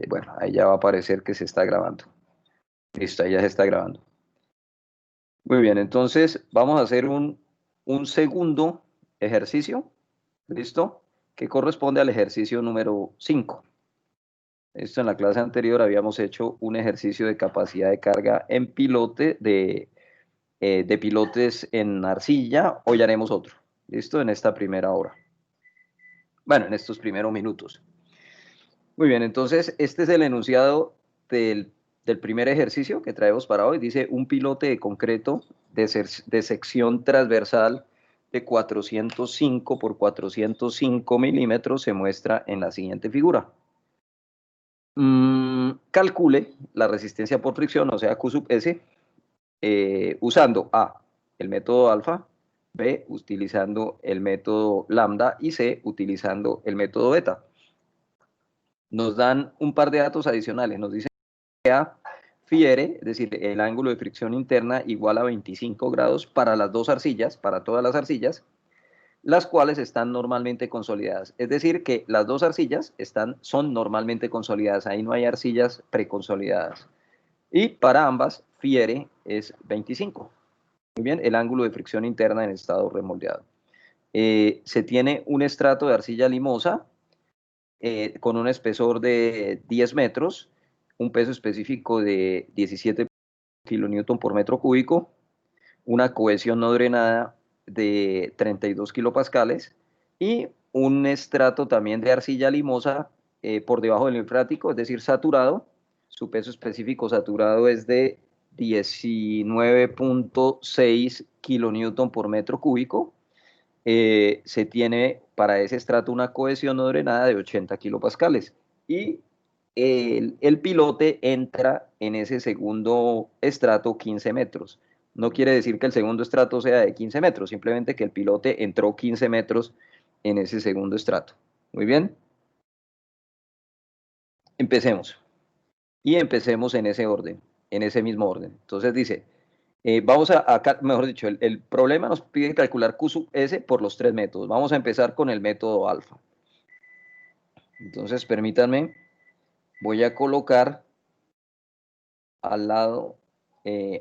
Bueno, ahí ya va a aparecer que se está grabando. Listo, ahí ya se está grabando. Muy bien, entonces vamos a hacer un segundo ejercicio, ¿listo? Que corresponde al ejercicio número 5. Esto en la clase anterior habíamos hecho un ejercicio de capacidad de carga en pilote, de pilotes en arcilla. Hoy haremos otro, ¿listo? En esta primera hora. Bueno, en estos primeros minutos. Muy bien, entonces este es el enunciado del primer ejercicio que traemos para hoy. Dice, un pilote de concreto de sección transversal de 405 por 405 milímetros se muestra en la siguiente figura. Calcule la resistencia por fricción, o sea, Q sub S, usando A, el método alfa, B, utilizando el método lambda y C, utilizando el método beta. Nos dan un par de datos adicionales. Nos dicen que A fiere, es decir, el ángulo de fricción interna igual a 25 grados para las dos arcillas, para todas las arcillas, las cuales están normalmente consolidadas. Es decir, que las dos arcillas son normalmente consolidadas. Ahí no hay arcillas preconsolidadas. Y para ambas, fiere es 25. Muy bien, el ángulo de fricción interna en estado remoldeado. Se tiene un estrato de arcilla limosa con un espesor de 10 metros, un peso específico de 17 kilonewton por metro cúbico, una cohesión no drenada de 32 kilopascales y un estrato también de arcilla limosa por debajo del linfrático, es decir, saturado. Su peso específico saturado es de 19.6 kilonewton por metro cúbico. Se tiene para ese estrato una cohesión no drenada de 80 kilopascales. Y el pilote entra en ese segundo estrato 15 metros. No quiere decir que el segundo estrato sea de 15 metros, simplemente que el pilote entró 15 metros en ese segundo estrato. Muy bien, empecemos. Y empecemos en ese orden, en ese mismo orden. Entonces dice, mejor dicho, el problema nos pide calcular Q sub S por los tres métodos. Vamos a empezar con el método alfa. Entonces, permítanme, voy a colocar al lado,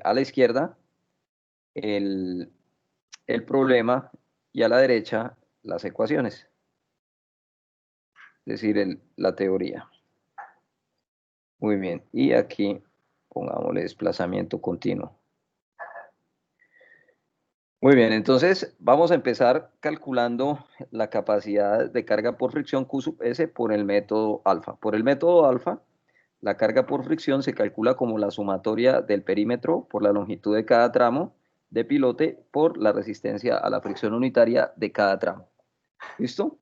a la izquierda, el, el problema y a la derecha las ecuaciones, es decir, la teoría. Muy bien, y aquí pongámosle desplazamiento continuo. Muy bien, entonces vamos a empezar calculando la capacidad de carga por fricción Q sub S por el método alfa. Por el método alfa, la carga por fricción se calcula como la sumatoria del perímetro por la longitud de cada tramo de pilote por la resistencia a la fricción unitaria de cada tramo. ¿Listo?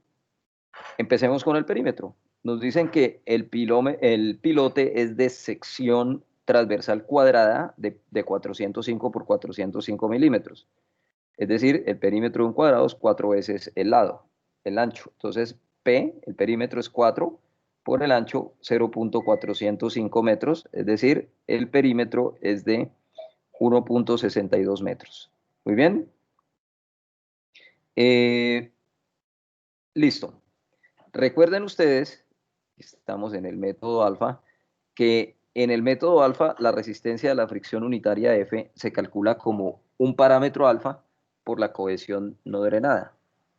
Empecemos con el perímetro. Nos dicen que el pilote es de sección transversal cuadrada de 405 por 405 milímetros. Es decir, el perímetro de un cuadrado es 4 veces el lado, el ancho. Entonces, P, el perímetro es 4 por el ancho 0.405 metros, es decir, el perímetro es de 1.62 metros. Muy bien. Eh, listo. Recuerden ustedes, estamos en el método alfa, que en el método alfa la resistencia de la fricción unitaria F se calcula como un parámetro alfa por la cohesión no drenada,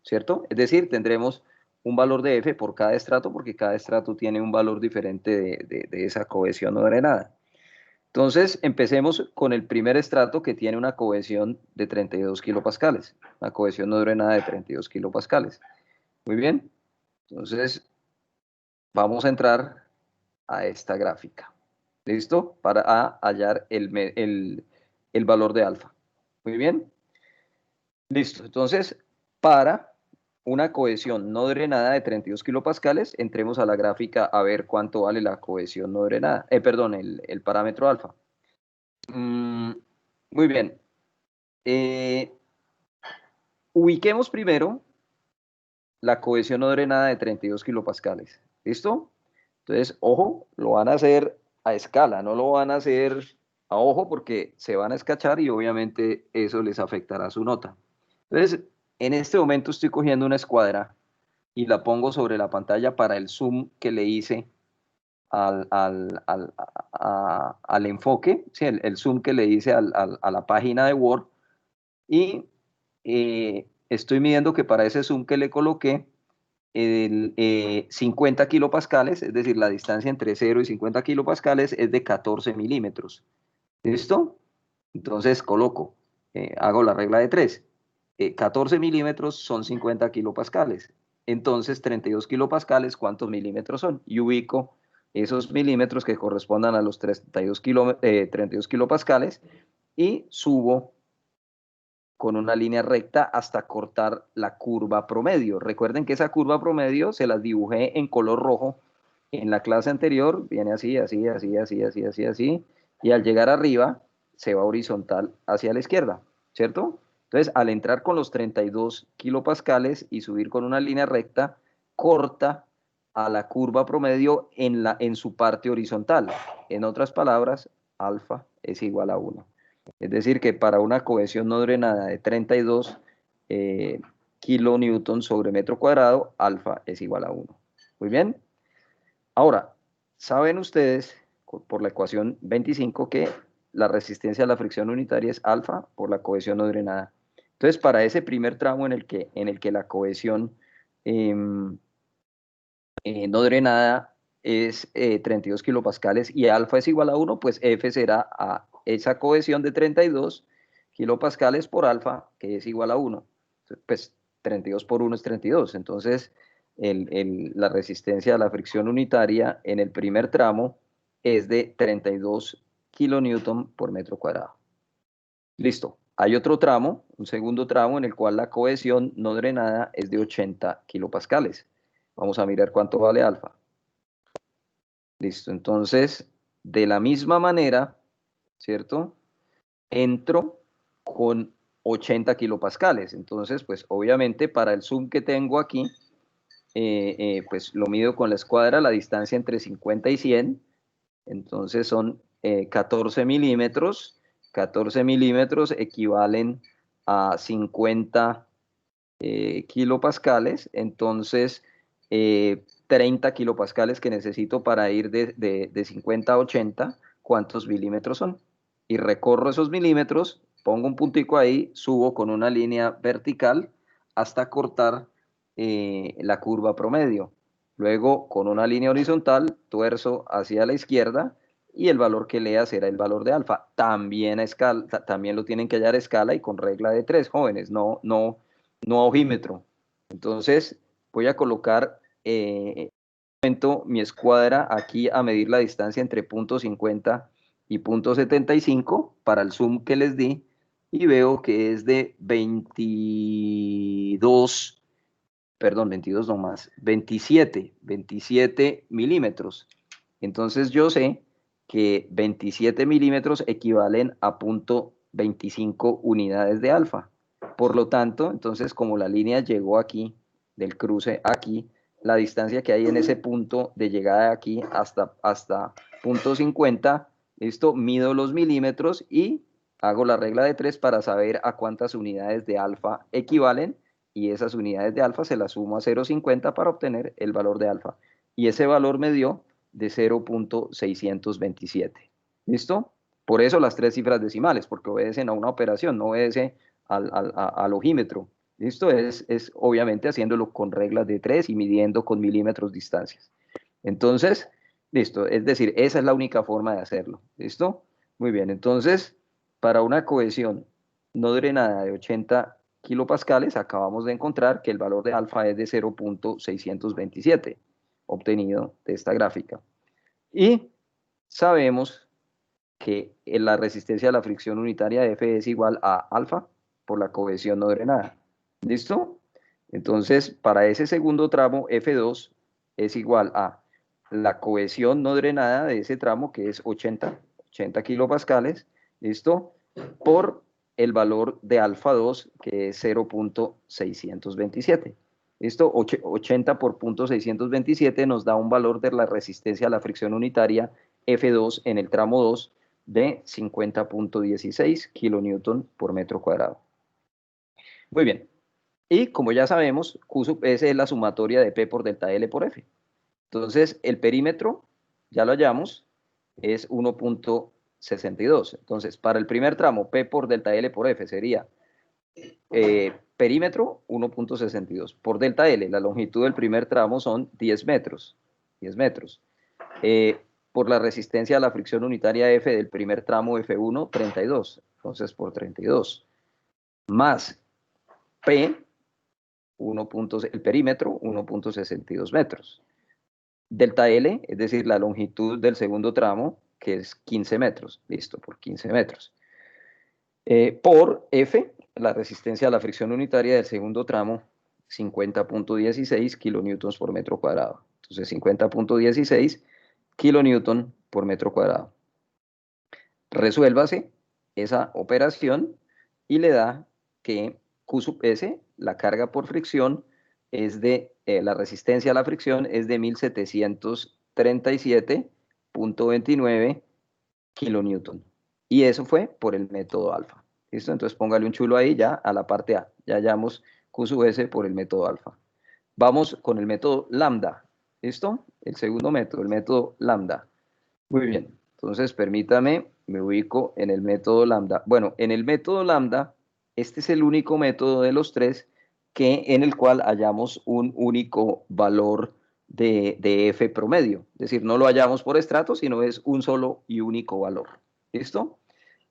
¿cierto? Es decir, tendremos un valor de F por cada estrato, porque cada estrato tiene un valor diferente de esa cohesión no drenada. Entonces, empecemos con el primer estrato que tiene una cohesión de 32 kilopascales, una cohesión no drenada de 32 kilopascales. Muy bien, entonces vamos a entrar a esta gráfica. ¿Listo? Para hallar el valor de alfa. Muy bien. Listo. Entonces, para una cohesión no drenada de 32 kilopascales, entremos a la gráfica a ver cuánto vale la cohesión no drenada. Perdón, el parámetro alfa. Muy bien. Eh, Ubiquemos primero la cohesión no drenada de 32 kilopascales. ¿Listo? Entonces, ojo, lo van a hacer a escala, no lo van a hacer a ojo porque se van a escachar y obviamente eso les afectará su nota. Entonces, en este momento estoy cogiendo una escuadra y la pongo sobre la pantalla para el zoom que le hice al enfoque, ¿sí? El zoom que le hice a la página de Word, y estoy midiendo que para ese zoom que le coloqué, 50 kilopascales, es decir, la distancia entre 0 y 50 kilopascales es de 14 milímetros. ¿Listo? Entonces coloco, hago la regla de 3. 14 milímetros son 50 kilopascales. Entonces, 32 kilopascales, ¿cuántos milímetros son? Y ubico esos milímetros que correspondan a los 32 kilopascales y subo con una línea recta hasta cortar la curva promedio. Recuerden que esa curva promedio se la dibujé en color rojo en la clase anterior, viene así, así, así, así, así, así, así, y al llegar arriba se va horizontal hacia la izquierda, ¿cierto? Entonces, al entrar con los 32 kilopascales y subir con una línea recta, corta a la curva promedio en su parte horizontal. En otras palabras, alfa es igual a 1. Es decir, que para una cohesión no drenada de 32 kilonewton sobre metro cuadrado, alfa es igual a 1. Muy bien. Ahora, saben ustedes, por la ecuación 25, que la resistencia a la fricción unitaria es alfa por la cohesión no drenada. Entonces, para ese primer tramo en el que la cohesión no drenada es 32 kilopascales y alfa es igual a 1, pues F será a esa cohesión de 32 kilopascales por alfa, que es igual a 1. Pues 32 por 1 es 32. Entonces, la resistencia a la fricción unitaria en el primer tramo es de 32 kilonewton por metro cuadrado. Listo. Hay otro tramo, un segundo tramo, en el cual la cohesión no drenada es de 80 kilopascales. Vamos a mirar cuánto vale alfa. Listo. Entonces, de la misma manera, ¿cierto? Entro con 80 kilopascales. Entonces, pues obviamente para el zoom que tengo aquí, pues lo mido con la escuadra, la distancia entre 50 y 100. Entonces son 14 milímetros. 14 milímetros equivalen a 50 kilopascales. Entonces, 30 kilopascales que necesito para ir de 50 a 80, ¿cuántos milímetros son? Y recorro esos milímetros, pongo un puntico ahí, subo con una línea vertical hasta cortar la curva promedio. Luego, con una línea horizontal, tuerzo hacia la izquierda y el valor que lea será el valor de alfa. También, a escala, también lo tienen que hallar a escala y con regla de 3, jóvenes, no a ojímetro. Entonces, voy a colocar mi escuadra aquí a medir la distancia entre punto 50 y punto 75 para el zoom que les di, y veo que es de 22, perdón, 22 no más, 27 milímetros. Entonces yo sé que 27 milímetros equivalen a punto 25 unidades de alfa. Por lo tanto, entonces como la línea llegó aquí, del cruce aquí, la distancia que hay en ese punto de llegada de aquí hasta punto 50, esto mido los milímetros y hago la regla de 3 para saber a cuántas unidades de alfa equivalen, y esas unidades de alfa se las sumo a 0,50 para obtener el valor de alfa. Y ese valor me dio de 0.627. ¿Listo? Por eso las tres cifras decimales, porque obedecen a una operación, no obedece al ojímetro. ¿Listo? Es obviamente haciéndolo con reglas de 3 y midiendo con milímetros distancias. Entonces, listo. Es decir, esa es la única forma de hacerlo. ¿Listo? Muy bien. Entonces, para una cohesión no drenada de 80 kilopascales, acabamos de encontrar que el valor de alfa es de 0.627, obtenido de esta gráfica. Y sabemos que la resistencia a la fricción unitaria de F es igual a alfa por la cohesión no drenada. ¿Listo? Entonces, para ese segundo tramo, F2 es igual a la cohesión no drenada de ese tramo, que es 80 kilopascales, ¿listo? Por el valor de alfa 2, que es 0.627. ¿Listo? 80 por 0.627 nos da un valor de la resistencia a la fricción unitaria F2 en el tramo 2 de 50.16 kilonewton por metro cuadrado. Muy bien. Y como ya sabemos, Q sub S es la sumatoria de P por delta L por F. Entonces, el perímetro ya lo hallamos, es 1.62. Entonces, para el primer tramo, P por delta L por F sería perímetro 1.62. Por delta L, la longitud del primer tramo son 10 metros. 10 metros. Por la resistencia a la fricción unitaria F del primer tramo F1, 32. Entonces, por 32. Más P, el perímetro, 1.62 metros. Delta L, es decir, la longitud del segundo tramo, que es 15 metros. Listo, por 15 metros. Por F, la resistencia a la fricción unitaria del segundo tramo, 50.16 kilonewtons por metro cuadrado. Entonces, 50.16 kilonewton por metro cuadrado. Resuélvase esa operación y le da que Q sub S, la carga por fricción, es de, la resistencia a la fricción es de 1737.29 kilonewton. Y eso fue por el método alfa. ¿Listo? Entonces póngale un chulo ahí ya a la parte A. Ya hallamos Q sub S por el método alfa. Vamos con el método lambda. ¿Listo? El segundo método, el método lambda. Muy bien. Entonces, permítame, me ubico en el método lambda. Bueno, en el método lambda, este es el único método de los tres en el cual hallamos un único valor de F promedio. Es decir, no lo hallamos por estrato, sino es un solo y único valor. ¿Listo?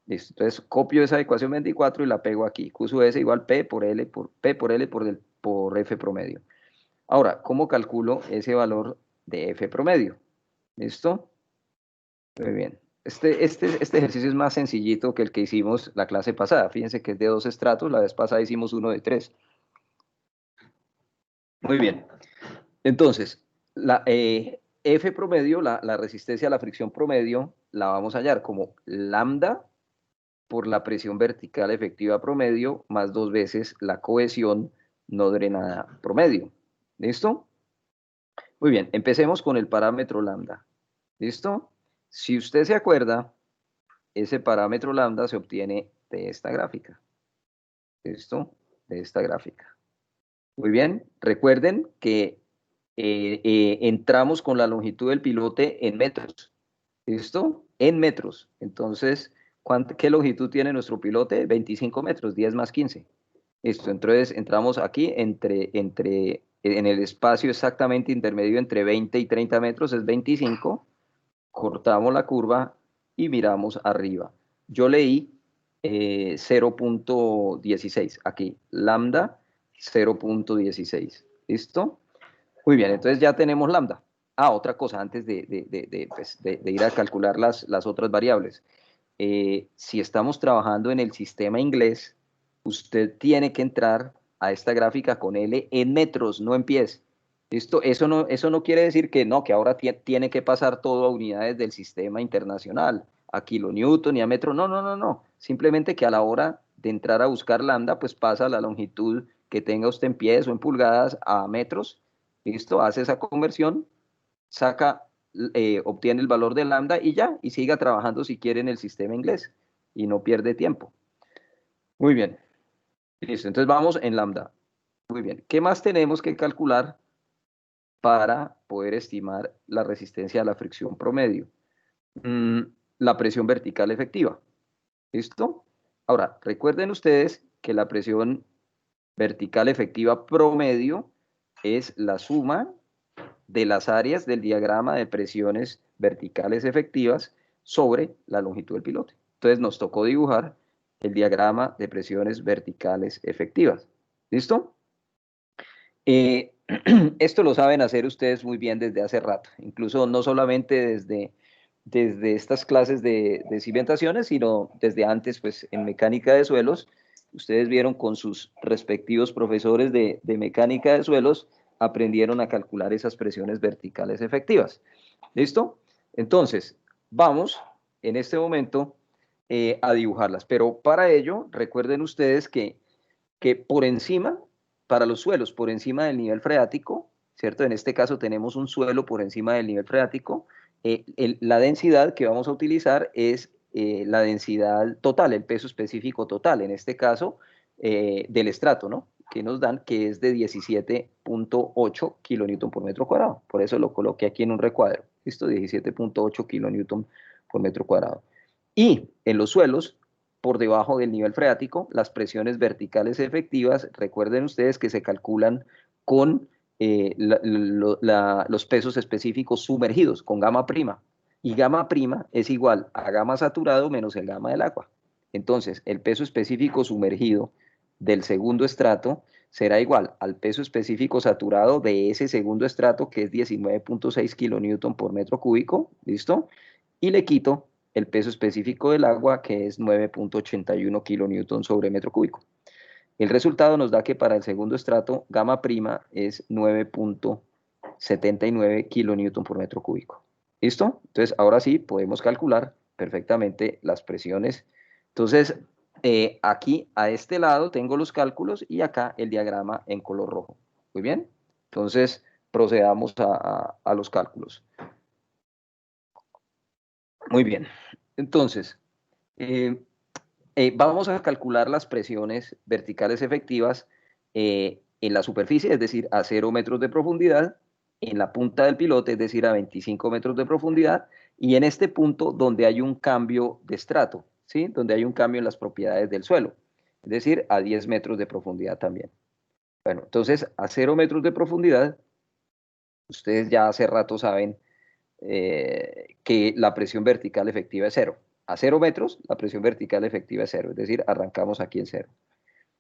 Listo. Entonces, copio esa ecuación 24 y la pego aquí. Q sub S igual P por L por F promedio. Ahora, ¿cómo calculo ese valor de F promedio? ¿Listo? Muy bien. Este ejercicio es más sencillito que el que hicimos la clase pasada. Fíjense que es de 2 estratos, la vez pasada hicimos uno de 3. Muy bien. Entonces, la F promedio, la resistencia a la fricción promedio, la vamos a hallar como lambda por la presión vertical efectiva promedio más 2 veces la cohesión no drenada promedio. ¿Listo? Muy bien, empecemos con el parámetro lambda. ¿Listo? Si usted se acuerda, ese parámetro lambda se obtiene de esta gráfica. ¿Listo? De esta gráfica. Muy bien, recuerden que entramos con la longitud del pilote en metros. ¿Listo? En metros. Entonces, ¿qué longitud tiene nuestro pilote? 25 metros, 10 más 15. Listo, entonces entramos aquí en el espacio exactamente intermedio entre 20 y 30 metros, es 25. Cortamos la curva y miramos arriba. Yo leí 0.16, aquí, lambda 0.16, ¿listo? Muy bien, entonces ya tenemos lambda. Otra cosa, antes de ir a calcular las otras variables. Si estamos trabajando en el sistema inglés, usted tiene que entrar a esta gráfica con L en metros, no en pies. Eso no quiere decir que no, que ahora tiene que pasar todo a unidades del sistema internacional, a kilonewton y a metro. No, no, no, no. Simplemente que a la hora de entrar a buscar lambda, pues pasa la longitud que tenga usted en pies o en pulgadas a metros. ¿Listo? Hace esa conversión, obtiene el valor de lambda y ya, y siga trabajando si quiere en el sistema inglés y no pierde tiempo. Muy bien. Listo, entonces vamos en lambda. Muy bien. ¿Qué más tenemos que calcular para poder estimar la resistencia a la fricción promedio? La presión vertical efectiva. ¿Listo? Ahora, recuerden ustedes que la presión vertical efectiva promedio es la suma de las áreas del diagrama de presiones verticales efectivas sobre la longitud del pilote. Entonces nos tocó dibujar el diagrama de presiones verticales efectivas. ¿Listo? Esto lo saben hacer ustedes muy bien desde hace rato, incluso no solamente desde estas clases de cimentaciones, sino desde antes, pues en mecánica de suelos, ustedes vieron con sus respectivos profesores de mecánica de suelos, aprendieron a calcular esas presiones verticales efectivas. ¿Listo? Entonces, vamos en este momento a dibujarlas, pero para ello, recuerden ustedes que por encima, para los suelos, por encima del nivel freático, ¿cierto? En este caso tenemos un suelo por encima del nivel freático, la densidad que vamos a utilizar es la densidad total, el peso específico total, en este caso del estrato, ¿no? que nos dan, que es de 17.8 kilonewton por metro cuadrado. Por eso lo coloqué aquí en un recuadro. ¿Listo? 17.8 kilonewton por metro cuadrado. Y en los suelos, por debajo del nivel freático, las presiones verticales efectivas, recuerden ustedes que se calculan con los pesos específicos sumergidos, con gamma prima. Y gamma prima es igual a gamma saturado menos el gamma del agua. Entonces, el peso específico sumergido del segundo estrato será igual al peso específico saturado de ese segundo estrato, que es 19.6 kilonewton por metro cúbico, ¿listo? Y le quito el peso específico del agua, que es 9.81 kilonewton sobre metro cúbico. El resultado nos da que para el segundo estrato, gamma prima es 9.79 kilonewton por metro cúbico. ¿Listo? Entonces, ahora sí, podemos calcular perfectamente las presiones. Entonces, aquí a este lado tengo los cálculos y acá el diagrama en color rojo. Muy bien. Entonces, procedamos a los cálculos. Muy bien. Entonces, eh, vamos a calcular las presiones verticales efectivas en la superficie, es decir, a 0 metros de profundidad, en la punta del pilote, es decir, a 25 metros de profundidad, y en este punto donde hay un cambio de estrato, ¿sí? Donde hay un cambio en las propiedades del suelo, es decir, a 10 metros de profundidad también. Bueno, entonces, a 0 metros de profundidad, ustedes ya hace rato saben que la presión vertical efectiva es cero. A 0 metros, la presión vertical efectiva es cero, es decir, arrancamos aquí en cero.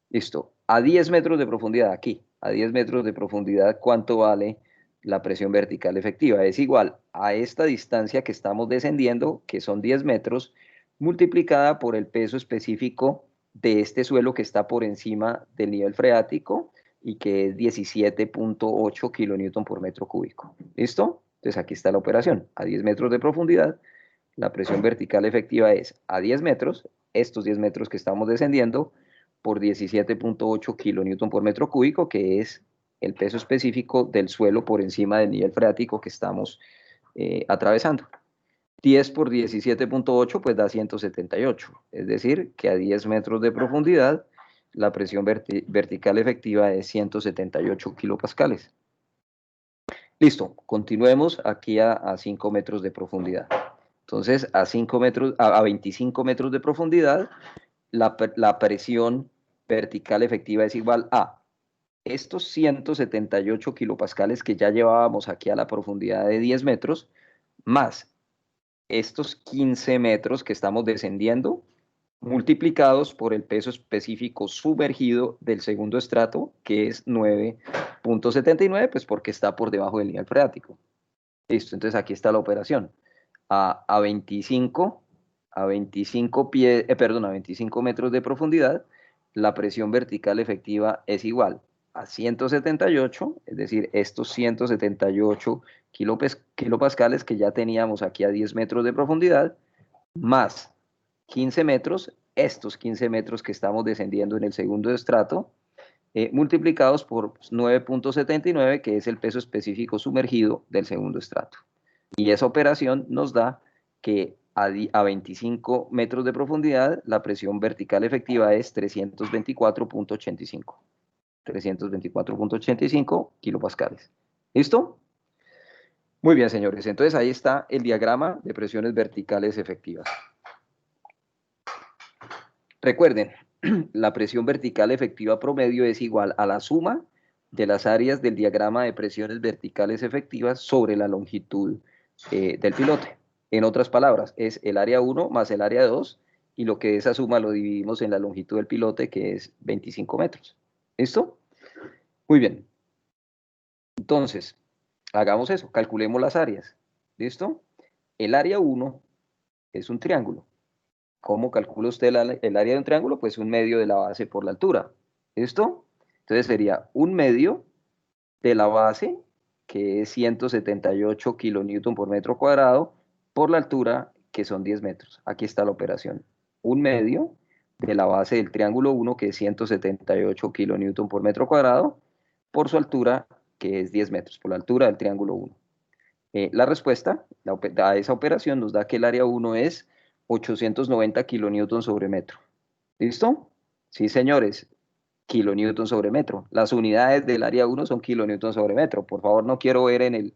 Listo. A 10 metros de profundidad, aquí, a 10 metros de profundidad, ¿cuánto vale la presión vertical efectiva? Es igual a esta distancia que estamos descendiendo, que son 10 metros, multiplicada por el peso específico de este suelo que está por encima del nivel freático y que es 17.8 kilonewton por metro cúbico. ¿Listo? Entonces aquí está la operación. A 10 metros de profundidad, la presión vertical efectiva es a 10 metros, estos 10 metros que estamos descendiendo, por 17.8 kilonewton por metro cúbico, que es el peso específico del suelo por encima del nivel freático que estamos atravesando. 10 por 17.8 pues da 178, es decir, que a 10 metros de profundidad la presión vertical efectiva es 178 kilopascales. Listo, continuemos aquí a 5 metros de profundidad. Entonces, a 5 metros, a 25 metros de profundidad, la presión vertical efectiva es igual a estos 178 kilopascales que ya llevábamos aquí a la profundidad de 10 metros, más estos 15 metros que estamos descendiendo, multiplicados por el peso específico sumergido del segundo estrato, que es 9.79, pues porque está por debajo del nivel freático. Listo, entonces aquí está la operación. A 25, a 25 a 25 metros de profundidad, la presión vertical efectiva es igual a 178, es decir, estos 178 kilopascales que ya teníamos aquí a 10 metros de profundidad, más 15 metros, estos 15 metros que estamos descendiendo en el segundo estrato, multiplicados por 9.79, que es el peso específico sumergido del segundo estrato. Y esa operación nos da que a 25 metros de profundidad la presión vertical efectiva es 324.85. 324.85 kilopascales. ¿Listo? Muy bien, señores. Entonces ahí está el diagrama de presiones verticales efectivas. Recuerden, la presión vertical efectiva promedio es igual a la suma de las áreas del diagrama de presiones verticales efectivas sobre la longitud del pilote. En otras palabras, es el área 1 más el área 2, y lo que de esa suma lo dividimos en la longitud del pilote, que es 25 metros. ¿Listo? Muy bien. Entonces, hagamos eso, calculemos las áreas. ¿Listo? El área 1 es un triángulo. ¿Cómo calcula usted el área de un triángulo? Pues un medio de la base por la altura. ¿Listo? Entonces sería un medio de la base, que es 178 kilonewton por metro cuadrado, por la altura, que son 10 metros. Aquí está la operación. Un medio de la base del triángulo 1, que es 178 kilonewton por metro cuadrado, por su altura, que es 10 metros, por la altura del triángulo 1. La respuesta a esa operación nos da que el área 1 es 890 kilonewton sobre metro. ¿Listo? Sí, señores. kilonewton sobre metro. Las unidades del área 1 son kilonewton sobre metro. Por favor, no quiero ver en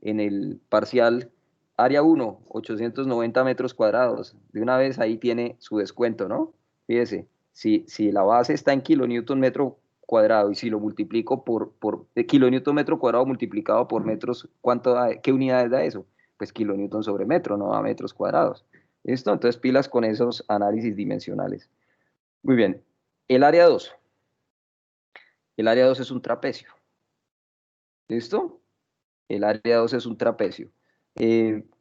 el parcial área 1, 890 metros cuadrados. De una vez ahí tiene su descuento, ¿no? Fíjese, si la base está en kilonewton metro cuadrado y si lo multiplico por kilonewton metro cuadrado multiplicado por metros, ¿cuánto da? ¿Qué unidades da eso? Pues kilonewton sobre metro, no da metros cuadrados. ¿Listo? Entonces pilas con esos análisis dimensionales. Muy bien. El área 2. El área 2 es un trapecio. ¿Listo? El área 2 es un trapecio.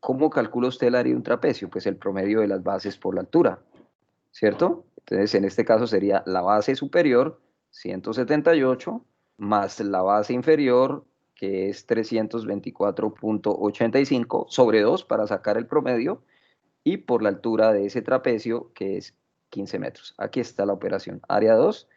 ¿Cómo calcula usted el área de un trapecio? Pues el promedio de las bases por la altura, ¿cierto? Entonces, en este caso sería la base superior, 178, más la base inferior, que es 324.85, sobre 2 para sacar el promedio, y por la altura de ese trapecio, que es 15 metros. Aquí está la operación. Área 2,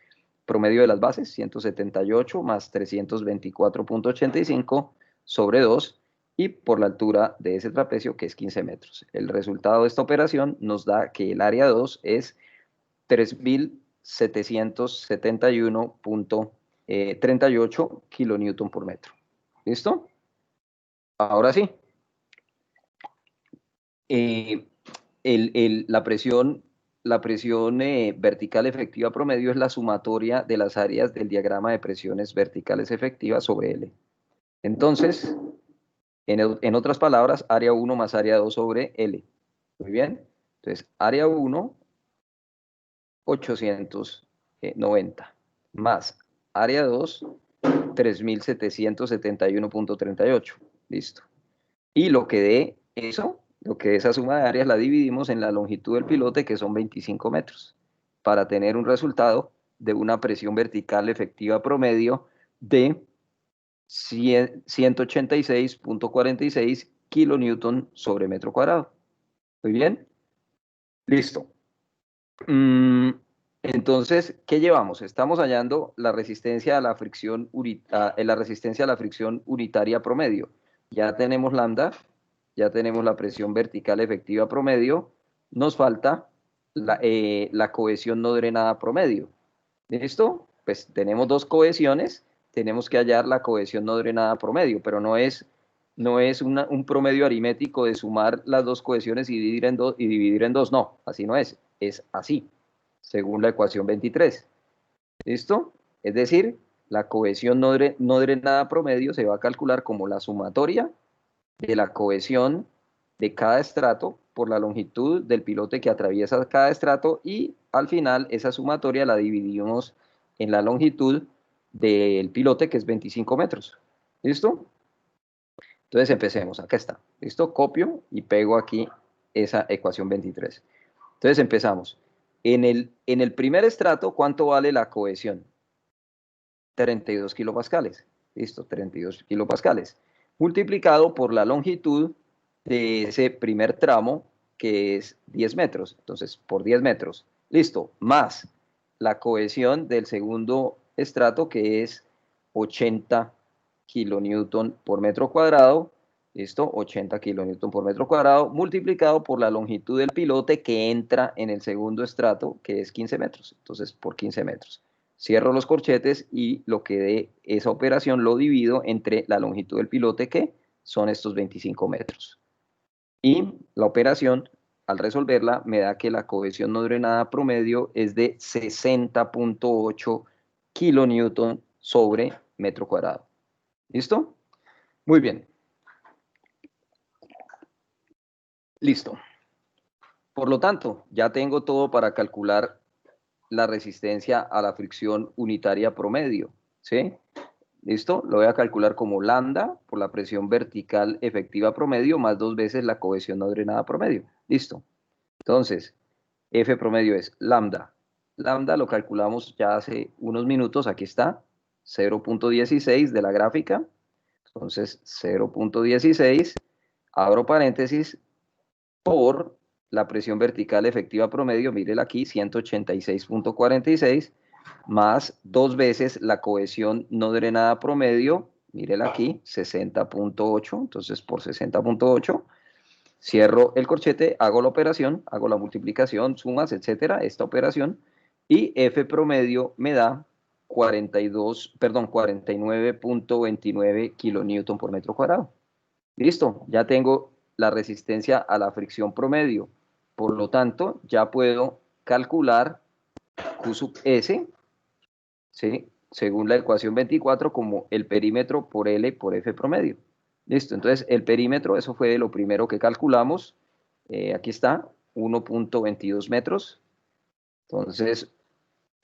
promedio de las bases, 178 más 324.85 sobre 2 y por la altura de ese trapecio, que es 15 metros. El resultado de esta operación nos da que el área 2 es 3.771.38 kilonewton por metro. ¿Listo? Ahora sí. La presión, vertical efectiva promedio es la sumatoria de las áreas del diagrama de presiones verticales efectivas sobre L. Entonces, en otras palabras, área 1 más área 2 sobre L. Muy bien. Entonces, área 1, 890, más área 2, 3.771.38. Listo. Y lo que dé eso, lo que esa suma de áreas la dividimos en la longitud del pilote, que son 25 metros, para tener un resultado de una presión vertical efectiva promedio de 186.46 kilonewton sobre metro cuadrado. Muy bien. Listo. Entonces, ¿qué llevamos? Estamos hallando la resistencia a la fricción, unitaria promedio. Ya tenemos lambda, ya tenemos la presión vertical efectiva promedio, nos falta la cohesión no drenada promedio. ¿Listo? Pues tenemos dos cohesiones, tenemos que hallar la cohesión no drenada promedio, pero no es un promedio aritmético de sumar las dos cohesiones y dividir en dos, no, así no es así, según la ecuación 23. ¿Listo? Es decir, la cohesión no drenada promedio se va a calcular como la sumatoria de la cohesión de cada estrato por la longitud del pilote que atraviesa cada estrato y al final esa sumatoria la dividimos en la longitud del pilote, que es 25 metros. ¿Listo? Entonces empecemos, acá está. ¿Listo? Copio y pego aquí esa ecuación 23. Entonces empezamos. En el primer estrato, ¿cuánto vale la cohesión? 32 kilopascales. Listo, 32 kilopascales. Multiplicado por la longitud de ese primer tramo, que es 10 metros. Entonces, por 10 metros. Listo, más la cohesión del segundo estrato, que es 80 kilonewton por metro cuadrado. Listo, 80 kilonewton por metro cuadrado, multiplicado por la longitud del pilote que entra en el segundo estrato, que es 15 metros. Entonces, por 15 metros. Cierro los corchetes y lo que dé esa operación lo divido entre la longitud del pilote, que son estos 25 metros. Y la operación, al resolverla, me da que la cohesión no drenada promedio es de 60.8 kilonewton sobre metro cuadrado. ¿Listo? Muy bien. Listo. Por lo tanto, ya tengo todo para calcular la resistencia a la fricción unitaria promedio. ¿Sí? ¿Listo? Lo voy a calcular como lambda por la presión vertical efectiva promedio más 2 veces la cohesión no drenada promedio. ¿Listo? Entonces, F promedio es lambda. Lambda lo calculamos ya hace unos minutos, aquí está, 0.16 de la gráfica. Entonces, 0.16, abro paréntesis, por la presión vertical efectiva promedio, mírela aquí, 186.46, más 2 veces la cohesión no drenada promedio, mírela aquí, 60.8, entonces por 60.8, cierro el corchete, hago la operación, hago la multiplicación, sumas, etcétera, esta operación, y F promedio me da 49.29 kilonewton por metro cuadrado. Listo, ya tengo la resistencia a la fricción promedio. Por lo tanto, ya puedo calcular Q sub S, ¿sí?, según la ecuación 24, como el perímetro por L por F promedio. Listo, entonces el perímetro, eso fue lo primero que calculamos. Aquí está, 1.22 metros. Entonces,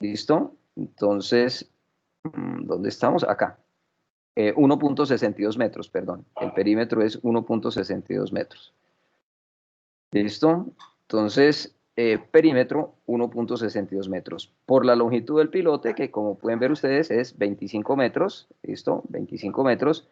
listo. Entonces, ¿dónde estamos? Acá. 1.62 metros, perdón. El perímetro es 1.62 metros. ¿Listo? Entonces, perímetro 1.62 metros. Por la longitud del pilote, que como pueden ver ustedes es 25 metros, ¿listo? 25 metros,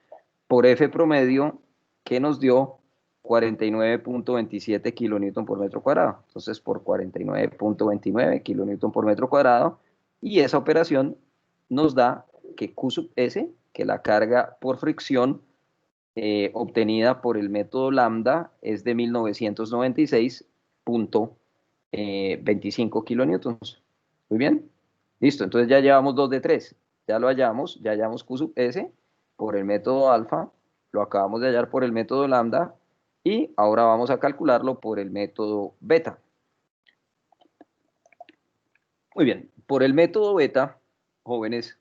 por F promedio, que nos dio 49.27 kilonewton por metro cuadrado. Entonces, por 49.29 kilonewton por metro cuadrado, y esa operación nos da que Q sub S, que la carga por fricción obtenida por el método lambda, es de 1996.25 kilonewtons. Muy bien, listo, entonces ya llevamos 2 de 3, ya lo hallamos, ya hallamos Q sub S por el método alfa, lo acabamos de hallar por el método lambda, y ahora vamos a calcularlo por el método beta. Muy bien, por el método beta, jóvenes,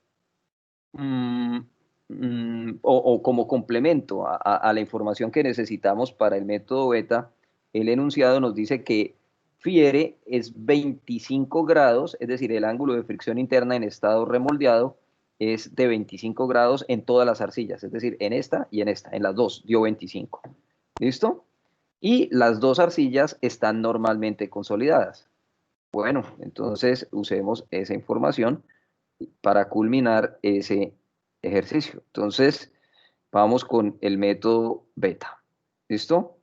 o como complemento a la información que necesitamos para el método beta, el enunciado nos dice que Fiere es 25 grados, es decir, el ángulo de fricción interna en estado remoldeado es de 25 grados en todas las arcillas, es decir, en esta y en esta, en las dos dio 25. ¿Listo? Y las dos arcillas están normalmente consolidadas. Bueno, entonces usemos esa información para culminar ese ejercicio. Entonces, vamos con el método beta. ¿Listo?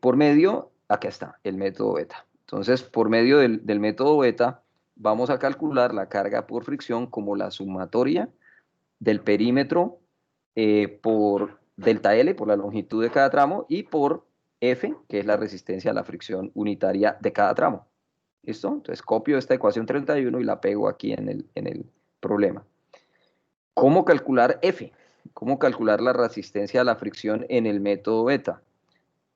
Por medio, acá está, el método beta. Entonces, por medio del método beta, vamos a calcular la carga por fricción como la sumatoria del perímetro por delta L, por la longitud de cada tramo, y por F, que es la resistencia a la fricción unitaria de cada tramo. ¿Listo? Entonces copio esta ecuación 31 y la pego aquí en el problema. ¿Cómo calcular F? ¿Cómo calcular la resistencia a la fricción en el método beta?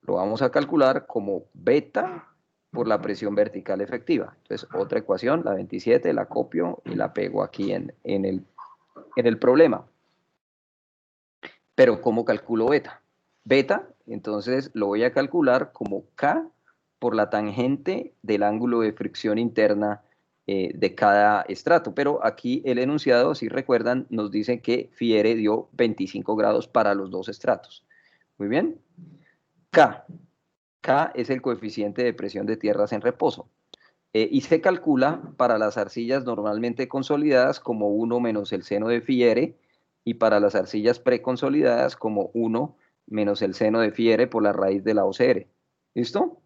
Lo vamos a calcular como beta por la presión vertical efectiva. Entonces, otra ecuación, la 27, la copio y la pego aquí en el problema. Pero, ¿cómo calculo beta? Beta, entonces, lo voy a calcular como K por la tangente del ángulo de fricción interna de cada estrato. Pero aquí el enunciado, si recuerdan, nos dice que Fiere dio 25 grados para los dos estratos. Muy bien. K. K es el coeficiente de presión de tierras en reposo. Y se calcula para las arcillas normalmente consolidadas como 1 menos el seno de Fiere, y para las arcillas preconsolidadas como 1 menos el seno de Fiere por la raíz de la OCR. ¿Listo?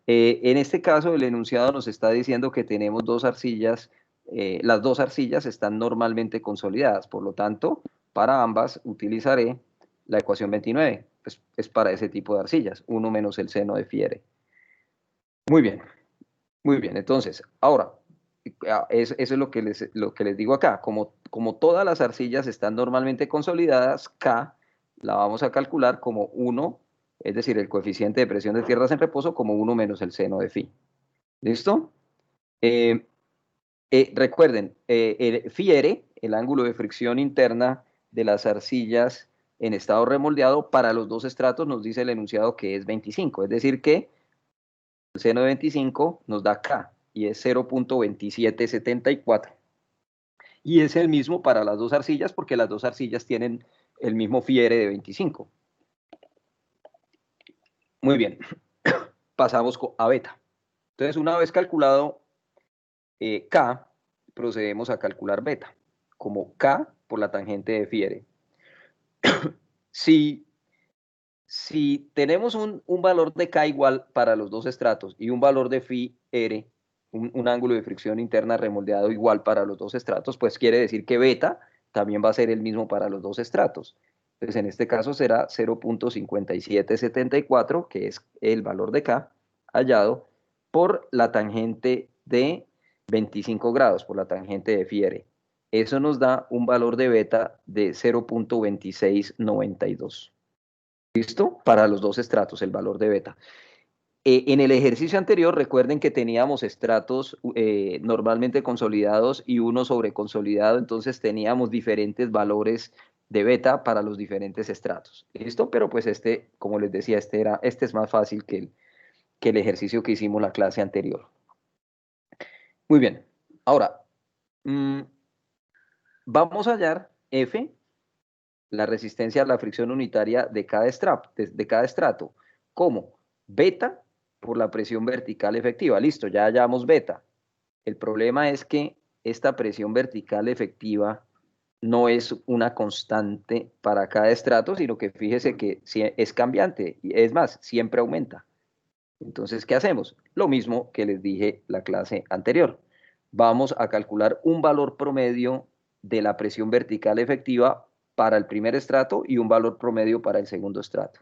En este caso, el enunciado nos está diciendo que tenemos dos arcillas, las dos arcillas están normalmente consolidadas, por lo tanto, para ambas utilizaré la ecuación 29, pues es para ese tipo de arcillas, 1 menos el seno de Fiere. Muy bien. Muy bien, entonces, ahora, eso es lo que les digo acá. Como todas las arcillas están normalmente consolidadas, K la vamos a calcular como 1, es decir, el coeficiente de presión de tierras en reposo como 1 menos el seno de phi. ¿Listo? Recuerden, el Fiere, el ángulo de fricción interna de las arcillas en estado remoldeado, para los dos estratos nos dice el enunciado que es 25, es decir que el seno de 25 nos da K y es 0.2774. Y es el mismo para las dos arcillas porque las dos arcillas tienen el mismo Fiere de 25. Muy bien, pasamos a beta. Entonces, una vez calculado K, procedemos a calcular beta, como K por la tangente de Fiere. Si tenemos un valor de K igual para los dos estratos y un valor de phi R, un ángulo de fricción interna remoldeado igual para los dos estratos, pues quiere decir que beta también va a ser el mismo para los dos estratos. Entonces, en este caso será 0.5774, que es el valor de K hallado por la tangente de 25 grados, por la tangente de phi R. Eso nos da un valor de beta de 0.2692. ¿Listo? Para los dos estratos, el valor de beta. En el ejercicio anterior, recuerden que teníamos estratos normalmente consolidados y uno sobreconsolidado, entonces teníamos diferentes valores de beta para los diferentes estratos. ¿Listo? Pero pues como les decía, este es más fácil que el ejercicio que hicimos la clase anterior. Muy bien. Ahora, vamos a hallar F, la resistencia a la fricción unitaria de cada estrato. ¿Cómo? Beta por la presión vertical efectiva. Listo, ya hallamos beta. El problema es que esta presión vertical efectiva no es una constante para cada estrato, sino que fíjese que es cambiante, y es más, siempre aumenta. Entonces, ¿qué hacemos? Lo mismo que les dije la clase anterior. Vamos a calcular un valor promedio de la presión vertical efectiva para el primer estrato y un valor promedio para el segundo estrato.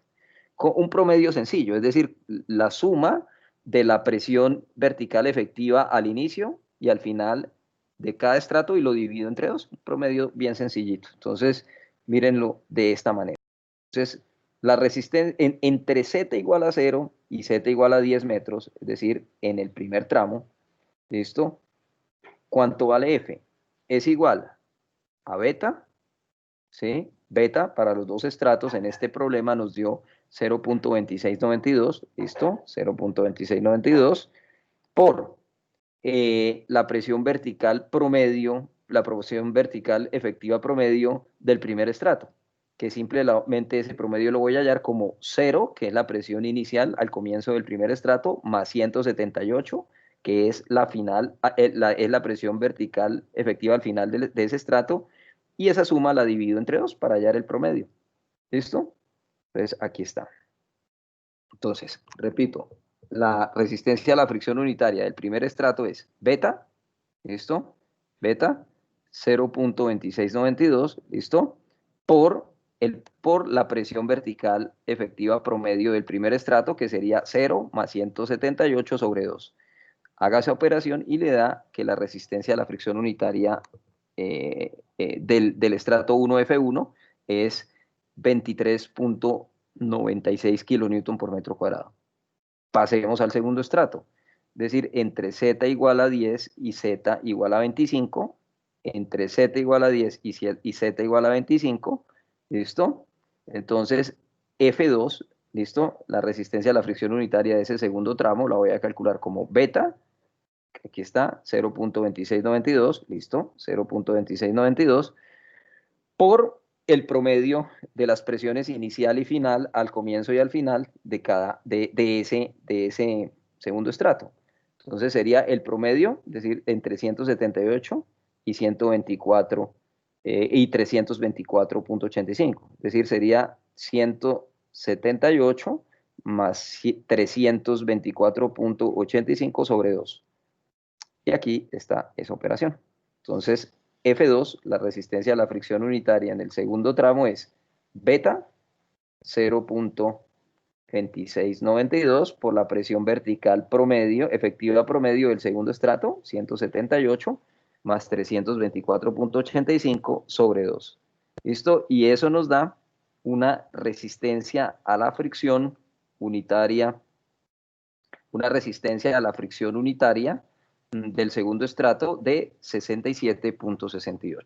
Con un promedio sencillo, es decir, la suma de la presión vertical efectiva al inicio y al final de cada estrato y lo divido entre dos. Un promedio bien sencillito. Entonces, mírenlo de esta manera. Entonces, la resistencia entre Z igual a 0 y Z igual a 10 metros, es decir, en el primer tramo, ¿listo? ¿Cuánto vale F? Es igual a beta, ¿sí? Beta para los dos estratos en este problema nos dio 0.2692, ¿listo? 0.2692 por la presión vertical promedio, la presión vertical efectiva promedio del primer estrato, que simplemente ese promedio lo voy a hallar como 0, que es la presión inicial al comienzo del primer estrato, más 178, que es la final, es la presión vertical efectiva al final de ese estrato, y esa suma la divido entre 2 para hallar el promedio. ¿Listo? Entonces, aquí está. Entonces, repito, la resistencia a la fricción unitaria del primer estrato es beta, ¿listo? Beta 0.2692, ¿listo? Por la presión vertical efectiva promedio del primer estrato, que sería 0 más 178 sobre 2. Haga esa operación y le da que la resistencia a la fricción unitaria del estrato 1F1 es 23.96 kilonewton por metro cuadrado. Pasemos al segundo estrato. Es decir, entre Z igual a 10 y Z igual a 25, entre Z igual a 10 y Z igual a 25, ¿listo? Entonces, F2, ¿listo? La resistencia a la fricción unitaria de ese segundo tramo la voy a calcular como beta, aquí está, 0.2692, ¿listo? 0.2692, por el promedio de las presiones inicial y final al comienzo y al final de ese segundo estrato. Entonces sería el promedio, es decir, entre 178 y 124 y 324.85. Es decir, sería 178 más 324.85 sobre 2. Y aquí está esa operación. Entonces, F2, la resistencia a la fricción unitaria en el segundo tramo es beta 0.2692 por la presión vertical promedio, efectiva promedio del segundo estrato, 178 más 324.85 sobre 2. ¿Listo? Y eso nos da una resistencia a la fricción unitaria, del segundo estrato de 67.68.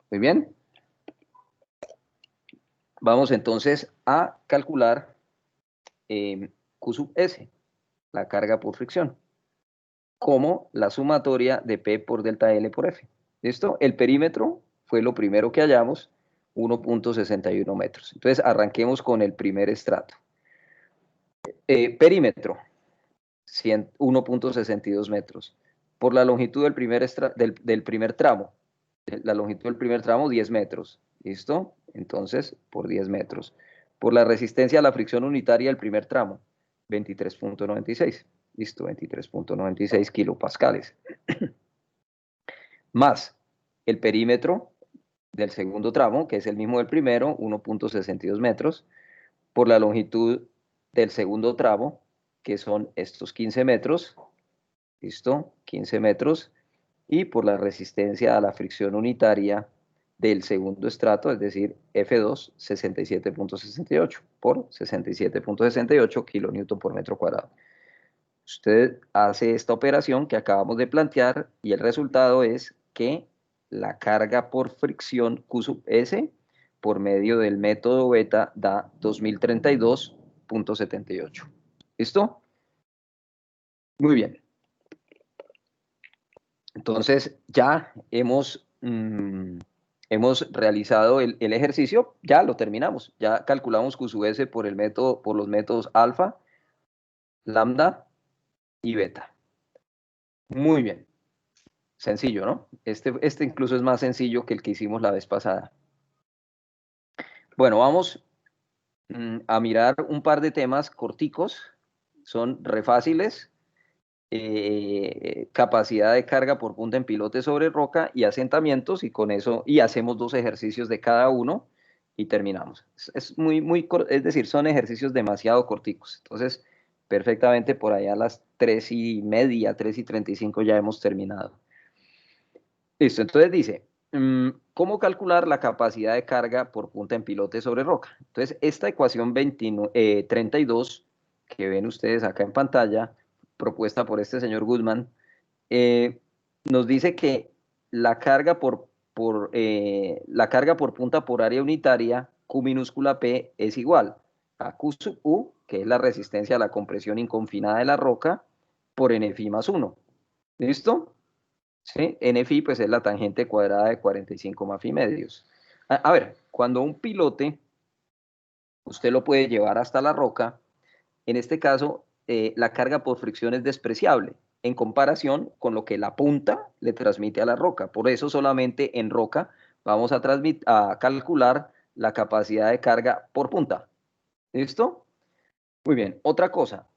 Muy bien. Vamos entonces a calcular Q sub S, la carga por fricción, como la sumatoria de P por delta L por F. ¿Listo? El perímetro fue lo primero que hallamos, 1.61 metros. Entonces arranquemos con el primer estrato. Perímetro, 1.62 metros. Por la longitud del primer tramo, la longitud del primer tramo, 10 metros. ¿Listo? Entonces, por 10 metros. Por la resistencia a la fricción unitaria del primer tramo, 23.96. Listo, 23.96 kilopascales. Más el perímetro del segundo tramo, que es el mismo del primero, 1.62 metros, por la longitud del segundo tramo, que son estos 15 metros. ¿Listo? 15 metros. y por la resistencia a la fricción unitaria del segundo estrato, es decir, F2, 67.68 por 67.68 kilonewton por metro cuadrado. Usted hace esta operación que acabamos de plantear y el resultado es que la carga por fricción Q sub S por medio del método beta da 2032.78. ¿Listo? Muy bien. Entonces ya hemos realizado el ejercicio, ya lo terminamos, ya calculamos Q sub S por los métodos alfa, lambda y beta. Muy bien, sencillo, ¿no? Este incluso es más sencillo que el que hicimos la vez pasada. Bueno, vamos a mirar un par de temas corticos, son re fáciles. Capacidad de carga por punta en pilote sobre roca y asentamientos, y con eso, y hacemos 2 ejercicios de cada uno y terminamos. Es decir, son ejercicios demasiado corticos. Entonces, perfectamente por allá a las 3:30, 3:35 ya hemos terminado. Listo, entonces dice, ¿cómo calcular la capacidad de carga por punta en pilote sobre roca? Entonces, esta ecuación 32 que ven ustedes acá en pantalla, propuesta por este señor Guzmán, nos dice que la carga por punta por área unitaria, Q minúscula P, es igual a Q sub U, que es la resistencia a la compresión inconfinada de la roca, por NFi más 1. ¿Listo? ¿Sí? NFi pues es la tangente cuadrada de 45 más phi medios. A ver, cuando un pilote usted lo puede llevar hasta la roca, en este caso la carga por fricción es despreciable en comparación con lo que la punta le transmite a la roca. Por eso solamente en roca vamos a calcular la capacidad de carga por punta. ¿Listo? Muy bien. Otra cosa.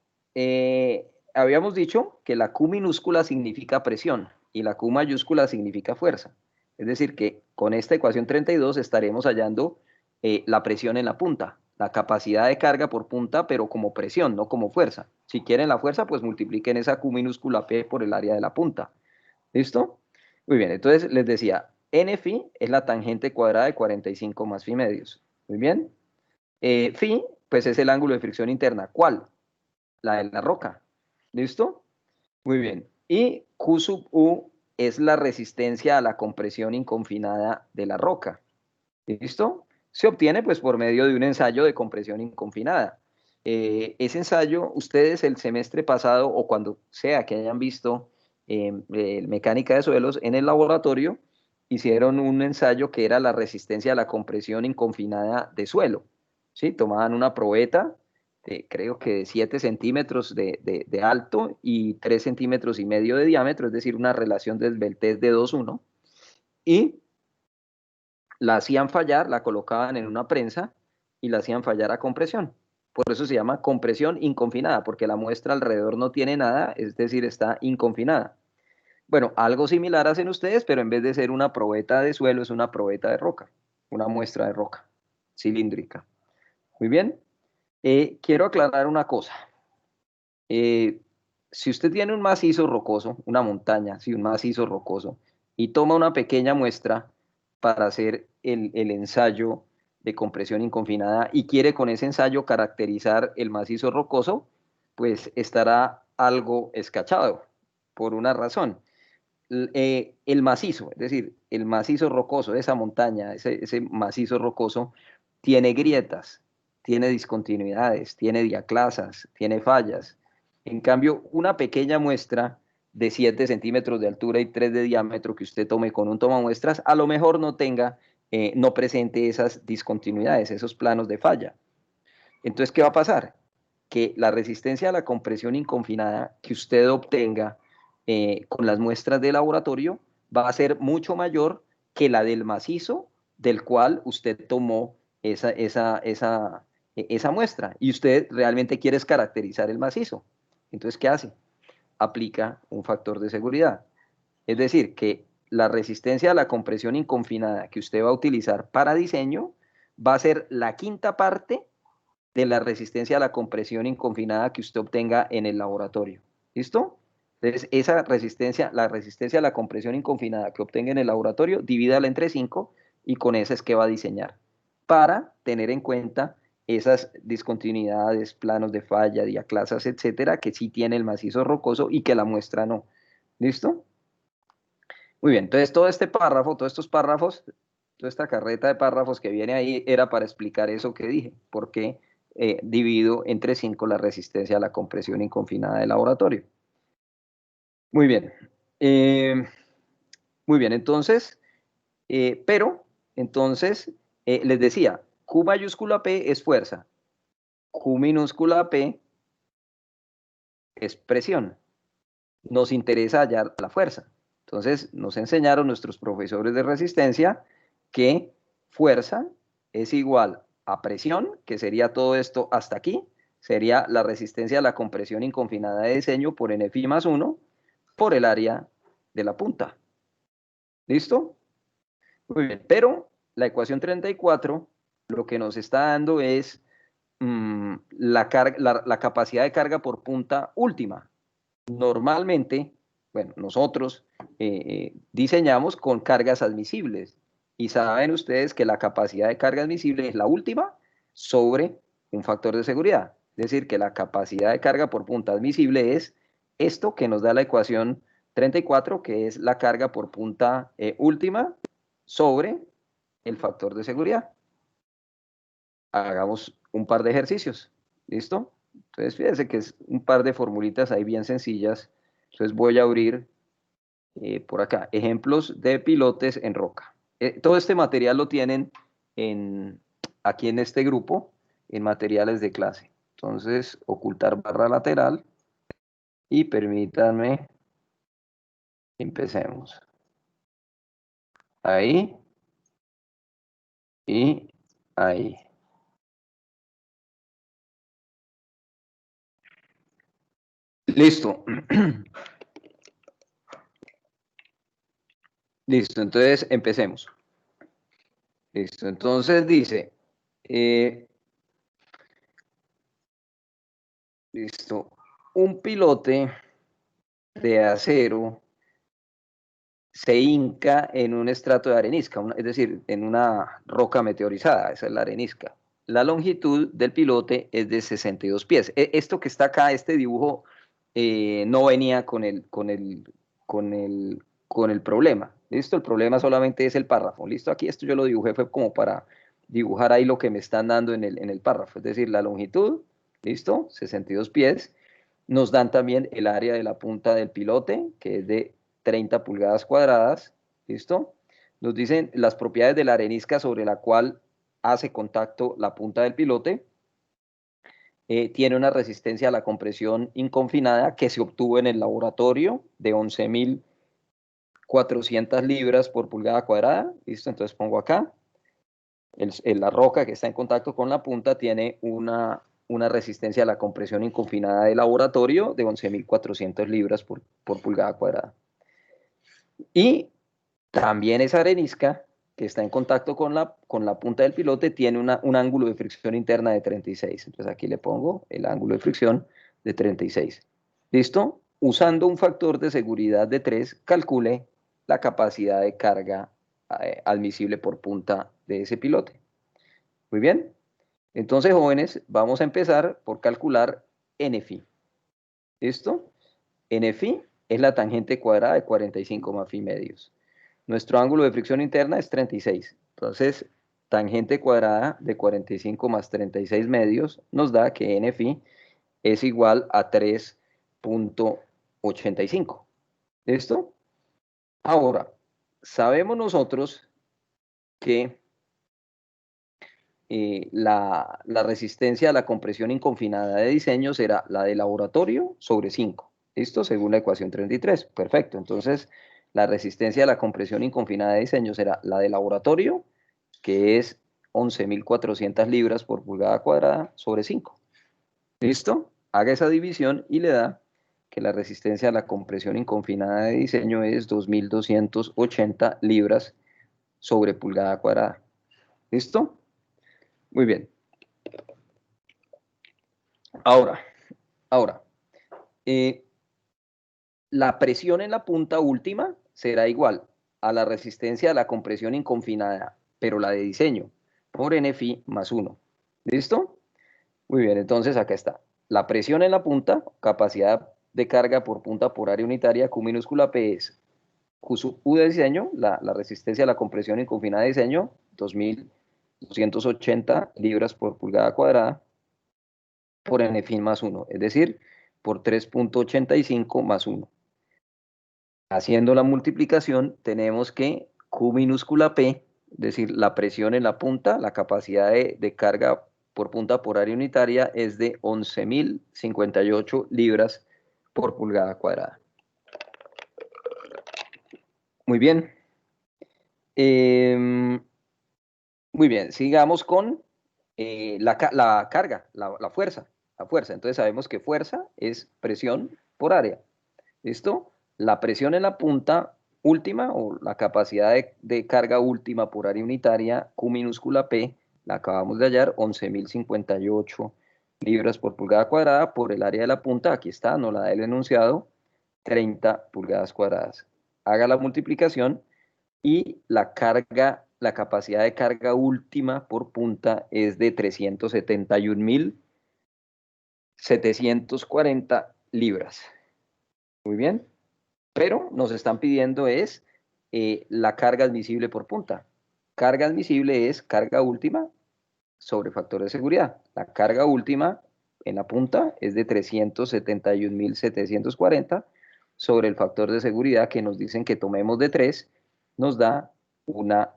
Habíamos dicho que la Q minúscula significa presión y la Q mayúscula significa fuerza. Es decir, que con esta ecuación 32 estaremos hallando la presión en la punta, la capacidad de carga por punta, pero como presión, no como fuerza. Si quieren la fuerza, pues multipliquen esa Q minúscula P por el área de la punta. ¿Listo? Muy bien, entonces les decía, N-Phi es la tangente cuadrada de 45 más phi medios. Muy bien. Phi, pues es el ángulo de fricción interna. ¿Cuál? La de la roca. ¿Listo? Muy bien. Y Q sub U es la resistencia a la compresión inconfinada de la roca. ¿Listo? Se obtiene pues por medio de un ensayo de compresión inconfinada. Ese ensayo, ustedes el semestre pasado o cuando sea que hayan visto mecánica de suelos en el laboratorio, hicieron un ensayo que era la resistencia a la compresión inconfinada de suelo. ¿Sí? Tomaban una probeta, creo que de 7 centímetros de alto y 3 centímetros y medio de diámetro, es decir, una relación de esbeltez de 2:1, y la hacían fallar, la colocaban en una prensa y la hacían fallar a compresión. Por eso se llama compresión inconfinada, porque la muestra alrededor no tiene nada, es decir, está inconfinada. Bueno, algo similar hacen ustedes, pero en vez de ser una probeta de suelo, es una probeta de roca, una muestra de roca cilíndrica. Muy bien. Quiero aclarar una cosa. Si usted tiene un macizo rocoso, una montaña, sí, un macizo rocoso, y toma una pequeña muestra para hacer el ensayo de compresión inconfinada y quiere con ese ensayo caracterizar el macizo rocoso, pues estará algo escachado por una razón. El macizo, es decir, el macizo rocoso de esa montaña, ese macizo rocoso, tiene grietas, tiene discontinuidades, tiene diaclasas, tiene fallas. En cambio, una pequeña muestra de 7 centímetros de altura y 3 de diámetro que usted tome con un tomamuestras, a lo mejor no presente esas discontinuidades, esos planos de falla. Entonces, ¿qué va a pasar? Que la resistencia a la compresión inconfinada que usted obtenga con las muestras de laboratorio va a ser mucho mayor que la del macizo del cual usted tomó esa muestra y usted realmente quiere caracterizar el macizo. Entonces, ¿qué hace? Aplica un factor de seguridad. Es decir, que la resistencia a la compresión inconfinada que usted va a utilizar para diseño va a ser la quinta parte de la resistencia a la compresión inconfinada que usted obtenga en el laboratorio. ¿Listo? Entonces, esa resistencia, la resistencia a la compresión inconfinada que obtenga en el laboratorio, divídala entre 5 y con esa es que va a diseñar para tener en cuenta esas discontinuidades, planos de falla, diaclasas, etcétera, que sí tiene el macizo rocoso y que la muestra no. ¿Listo? Muy bien, entonces todo este párrafo, todos estos párrafos, toda esta carreta de párrafos que viene ahí era para explicar eso que dije, porque divido entre 5 la resistencia a la compresión inconfinada del laboratorio. Muy bien. Muy bien, entonces, entonces, les decía, Q mayúscula P es fuerza, Q minúscula P es presión. Nos interesa hallar la fuerza. Entonces, nos enseñaron nuestros profesores de resistencia que fuerza es igual a presión, que sería todo esto hasta aquí, sería la resistencia a la compresión inconfinada de diseño por NFi más 1 por el área de la punta. ¿Listo? Muy bien, pero la ecuación 34 lo que nos está dando es la capacidad de carga por punta última. Normalmente, bueno, nosotros diseñamos con cargas admisibles y saben ustedes que la capacidad de carga admisible es la última sobre un factor de seguridad. Es decir, que la capacidad de carga por punta admisible es esto que nos da la ecuación 34, que es la carga por punta última sobre el factor de seguridad. Hagamos un par de ejercicios. ¿Listo? Entonces, fíjense que es un par de formulitas ahí bien sencillas. Entonces voy a abrir por acá, ejemplos de pilotes en roca. Todo este material lo tienen aquí en este grupo, en materiales de clase. Entonces, ocultar barra lateral y permítanme, empecemos. Ahí y ahí. Listo. Listo, entonces empecemos. Listo, entonces dice, listo, un pilote de acero se hinca en un estrato de arenisca, es decir, en una roca meteorizada, esa es la arenisca. La longitud del pilote es de 62 pies. Esto que está acá, este dibujo, no venía con el problema. ¿Listo? El problema solamente es el párrafo. ¿Listo? Aquí esto yo lo dibujé, fue como para dibujar ahí lo que me están dando en el párrafo. Es decir, la longitud, ¿listo? 62 pies. Nos dan también el área de la punta del pilote, que es de 30 pulgadas cuadradas, ¿listo? Nos dicen las propiedades de la arenisca sobre la cual hace contacto la punta del pilote. Tiene una resistencia a la compresión inconfinada que se obtuvo en el laboratorio de 11.400 libras por pulgada cuadrada, ¿listo? Entonces pongo acá, la roca que está en contacto con la punta tiene una resistencia a la compresión inconfinada de laboratorio de 11.400 libras por pulgada cuadrada. Y también esa arenisca que está en contacto con la punta del pilote tiene un ángulo de fricción interna de 36. Entonces aquí le pongo el ángulo de fricción de 36. ¿Listo? Usando un factor de seguridad de 3, calcule la capacidad de carga admisible por punta de ese pilote. Muy bien. Entonces, jóvenes, vamos a empezar por calcular NFi. ¿Listo? NFi es la tangente cuadrada de 45 más fi medios. Nuestro ángulo de fricción interna es 36. Entonces, tangente cuadrada de 45 más 36 medios nos da que NFi es igual a 3.85. ¿Listo? Ahora, sabemos nosotros que la resistencia a la compresión inconfinada de diseño será la de laboratorio sobre 5. ¿Listo? Según la ecuación 33. Perfecto. Entonces, la resistencia a la compresión inconfinada de diseño será la de laboratorio, que es 11.400 libras por pulgada cuadrada sobre 5. ¿Listo? Haga esa división y le da que la resistencia a la compresión inconfinada de diseño es 2.280 libras sobre pulgada cuadrada. ¿Listo? Muy bien. Ahora, la presión en la punta última será igual a la resistencia de la compresión inconfinada, pero la de diseño, por NFi más 1. ¿Listo? Muy bien, entonces acá está. La presión en la punta, capacidad de carga por punta por área unitaria, Q minúscula P es Q sub U de diseño, la resistencia a la compresión inconfinada de diseño, 2280 libras por pulgada cuadrada, por NFi más 1, es decir, por 3.85 más 1. Haciendo la multiplicación, tenemos que Q minúscula P, es decir, la presión en la punta, la capacidad de carga por punta por área unitaria es de 11.058 libras por pulgada cuadrada. Muy bien. Muy bien, sigamos con la carga, la fuerza. La fuerza. Entonces sabemos que fuerza es presión por área. ¿Listo? La presión en la punta última o la capacidad de carga última por área unitaria, Q minúscula P, la acabamos de hallar, 11.058 libras por pulgada cuadrada por el área de la punta, aquí está, no la da el enunciado, 30 pulgadas cuadradas. Haga la multiplicación y la carga, la capacidad de carga última por punta es de 371.740 libras. Muy bien. Pero nos están pidiendo es la carga admisible por punta. Carga admisible es carga última sobre factor de seguridad. La carga última en la punta es de 371.740 sobre el factor de seguridad que nos dicen que tomemos de 3, nos da una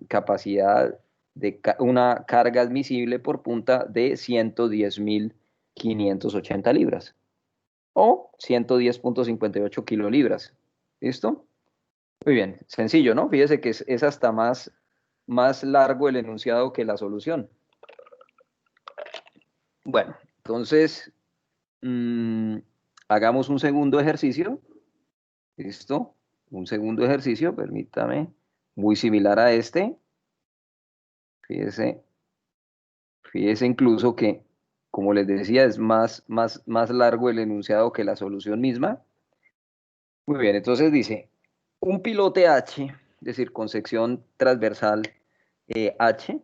capacidad de una carga admisible por punta de 110.580 libras o 110.58 kilolibras. ¿Listo? Muy bien, sencillo, ¿no? Fíjese que es hasta más largo el enunciado que la solución. Bueno, entonces, hagamos un segundo ejercicio. ¿Listo? Un segundo ejercicio, permítame, muy similar a este. Fíjese, fíjese incluso que, como les decía, es más largo el enunciado que la solución misma. Muy bien, entonces dice, un pilote H, es decir, con sección transversal H,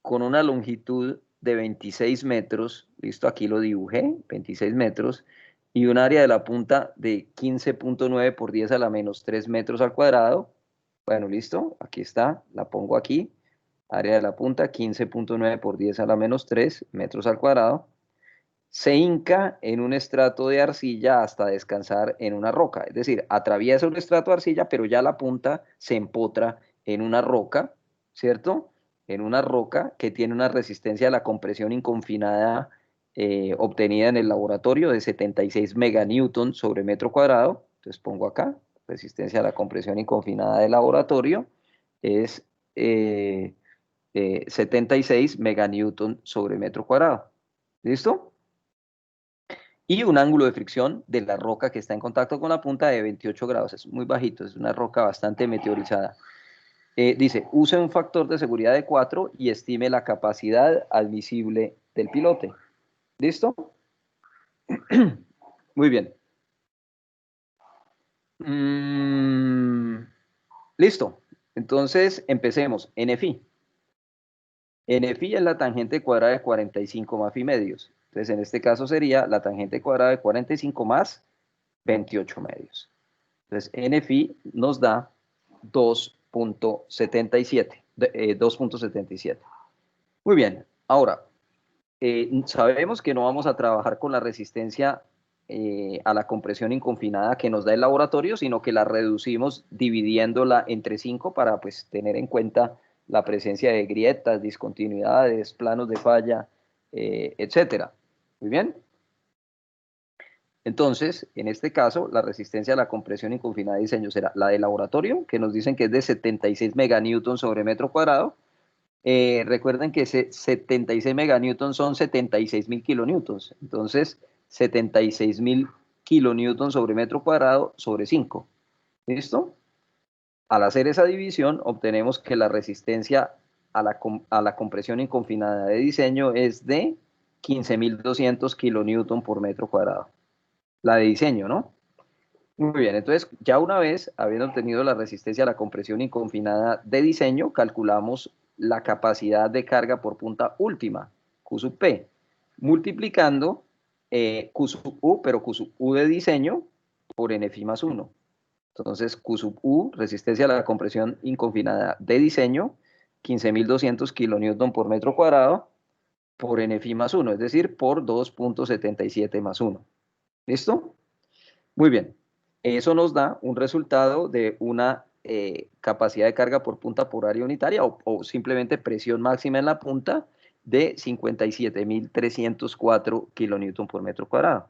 con una longitud de 26 metros, listo, aquí lo dibujé, 26 metros, y un área de la punta de 15.9 por 10 a la menos 3 metros al cuadrado. Bueno, listo, aquí está, la pongo aquí, área de la punta 15.9 por 10 a la menos 3 metros al cuadrado. Se hinca en un estrato de arcilla hasta descansar en una roca. Es decir, atraviesa un estrato de arcilla, pero ya la punta se empotra en una roca, ¿cierto? En una roca que tiene una resistencia a la compresión inconfinada obtenida en el laboratorio de 76 meganewton sobre metro cuadrado. Entonces pongo acá, resistencia a la compresión inconfinada del laboratorio es 76 meganewton sobre metro cuadrado. ¿Listo? Y un ángulo de fricción de la roca que está en contacto con la punta de 28 grados. Es muy bajito, es una roca bastante meteorizada. Dice, use un factor de seguridad de 4 y estime la capacidad admisible del pilote. ¿Listo? Muy bien. Listo. Entonces, empecemos. NFI. NFI es la tangente cuadrada de 45 más phi medios. Entonces, en este caso sería la tangente cuadrada de 45 más 28 medios. Entonces, NFI nos da 2.77. 2.77. Muy bien. Ahora, sabemos que no vamos a trabajar con la resistencia a la compresión inconfinada que nos da el laboratorio, sino que la reducimos dividiéndola entre 5 para pues, tener en cuenta la presencia de grietas, discontinuidades, planos de falla, etcétera. Muy bien. Entonces, en este caso, la resistencia a la compresión inconfinada de diseño será la de laboratorio, que nos dicen que es de 76 meganewton sobre metro cuadrado. Recuerden que 76 meganewton son 76.000 kilonewtons. Entonces, 76.000 kilonewtons sobre metro cuadrado sobre 5. ¿Listo? Al hacer esa división, obtenemos que la resistencia a la compresión inconfinada de diseño es de 15.200 kilonewton por metro cuadrado. La de diseño, ¿no? Muy bien, entonces ya una vez habiendo obtenido la resistencia a la compresión inconfinada de diseño, calculamos la capacidad de carga por punta última, Q sub P, multiplicando Q sub U, pero Q sub U de diseño, por NFi más 1. Entonces, Q sub U, resistencia a la compresión inconfinada de diseño, 15.200 kilonewton por metro cuadrado, por NFi más 1, es decir, por 2.77 más 1. ¿Listo? Muy bien. Eso nos da un resultado de una capacidad de carga por punta por área unitaria o simplemente presión máxima en la punta de 57.304 kilonewton por metro cuadrado.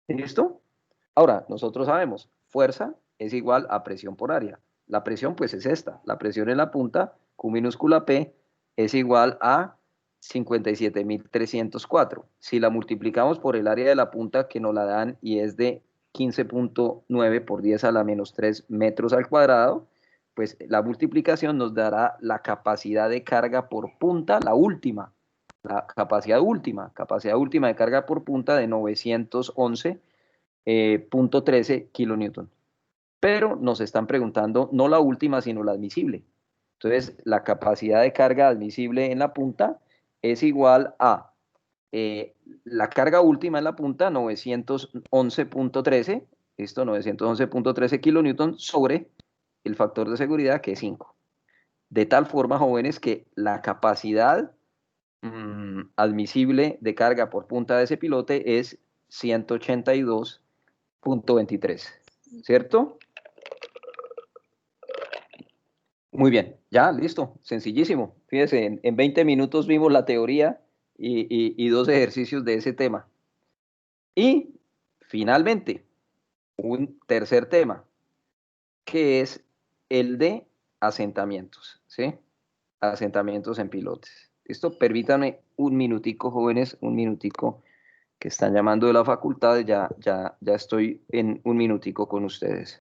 ¿Listo? Ahora, nosotros sabemos, fuerza es igual a presión por área. La presión, pues, es esta. La presión en la punta, Q minúscula P, es igual a 57.304. Si la multiplicamos por el área de la punta que nos la dan y es de 15.9 por 10 a la menos 3 metros al cuadrado, pues la multiplicación nos dará la capacidad de carga por punta, la última, la capacidad última de carga por punta de 911 .13 kilonewton. Pero nos están preguntando no la última, sino la admisible. Entonces, la capacidad de carga admisible en la punta es igual a la carga última en la punta, 911.13, esto 911.13 kilonewton sobre el factor de seguridad que es 5. De tal forma, jóvenes, que la capacidad admisible de carga por punta de ese pilote es 182.23, ¿cierto? Muy bien, ya, listo, sencillísimo. Fíjese, en 20 minutos vimos la teoría y dos ejercicios de ese tema. Y finalmente, un tercer tema, que es el de asentamientos, ¿sí? Asentamientos en pilotes. ¿Listo? Permítanme un minutico, jóvenes, un minutico, que están llamando de la facultad, ya estoy en un minutico con ustedes.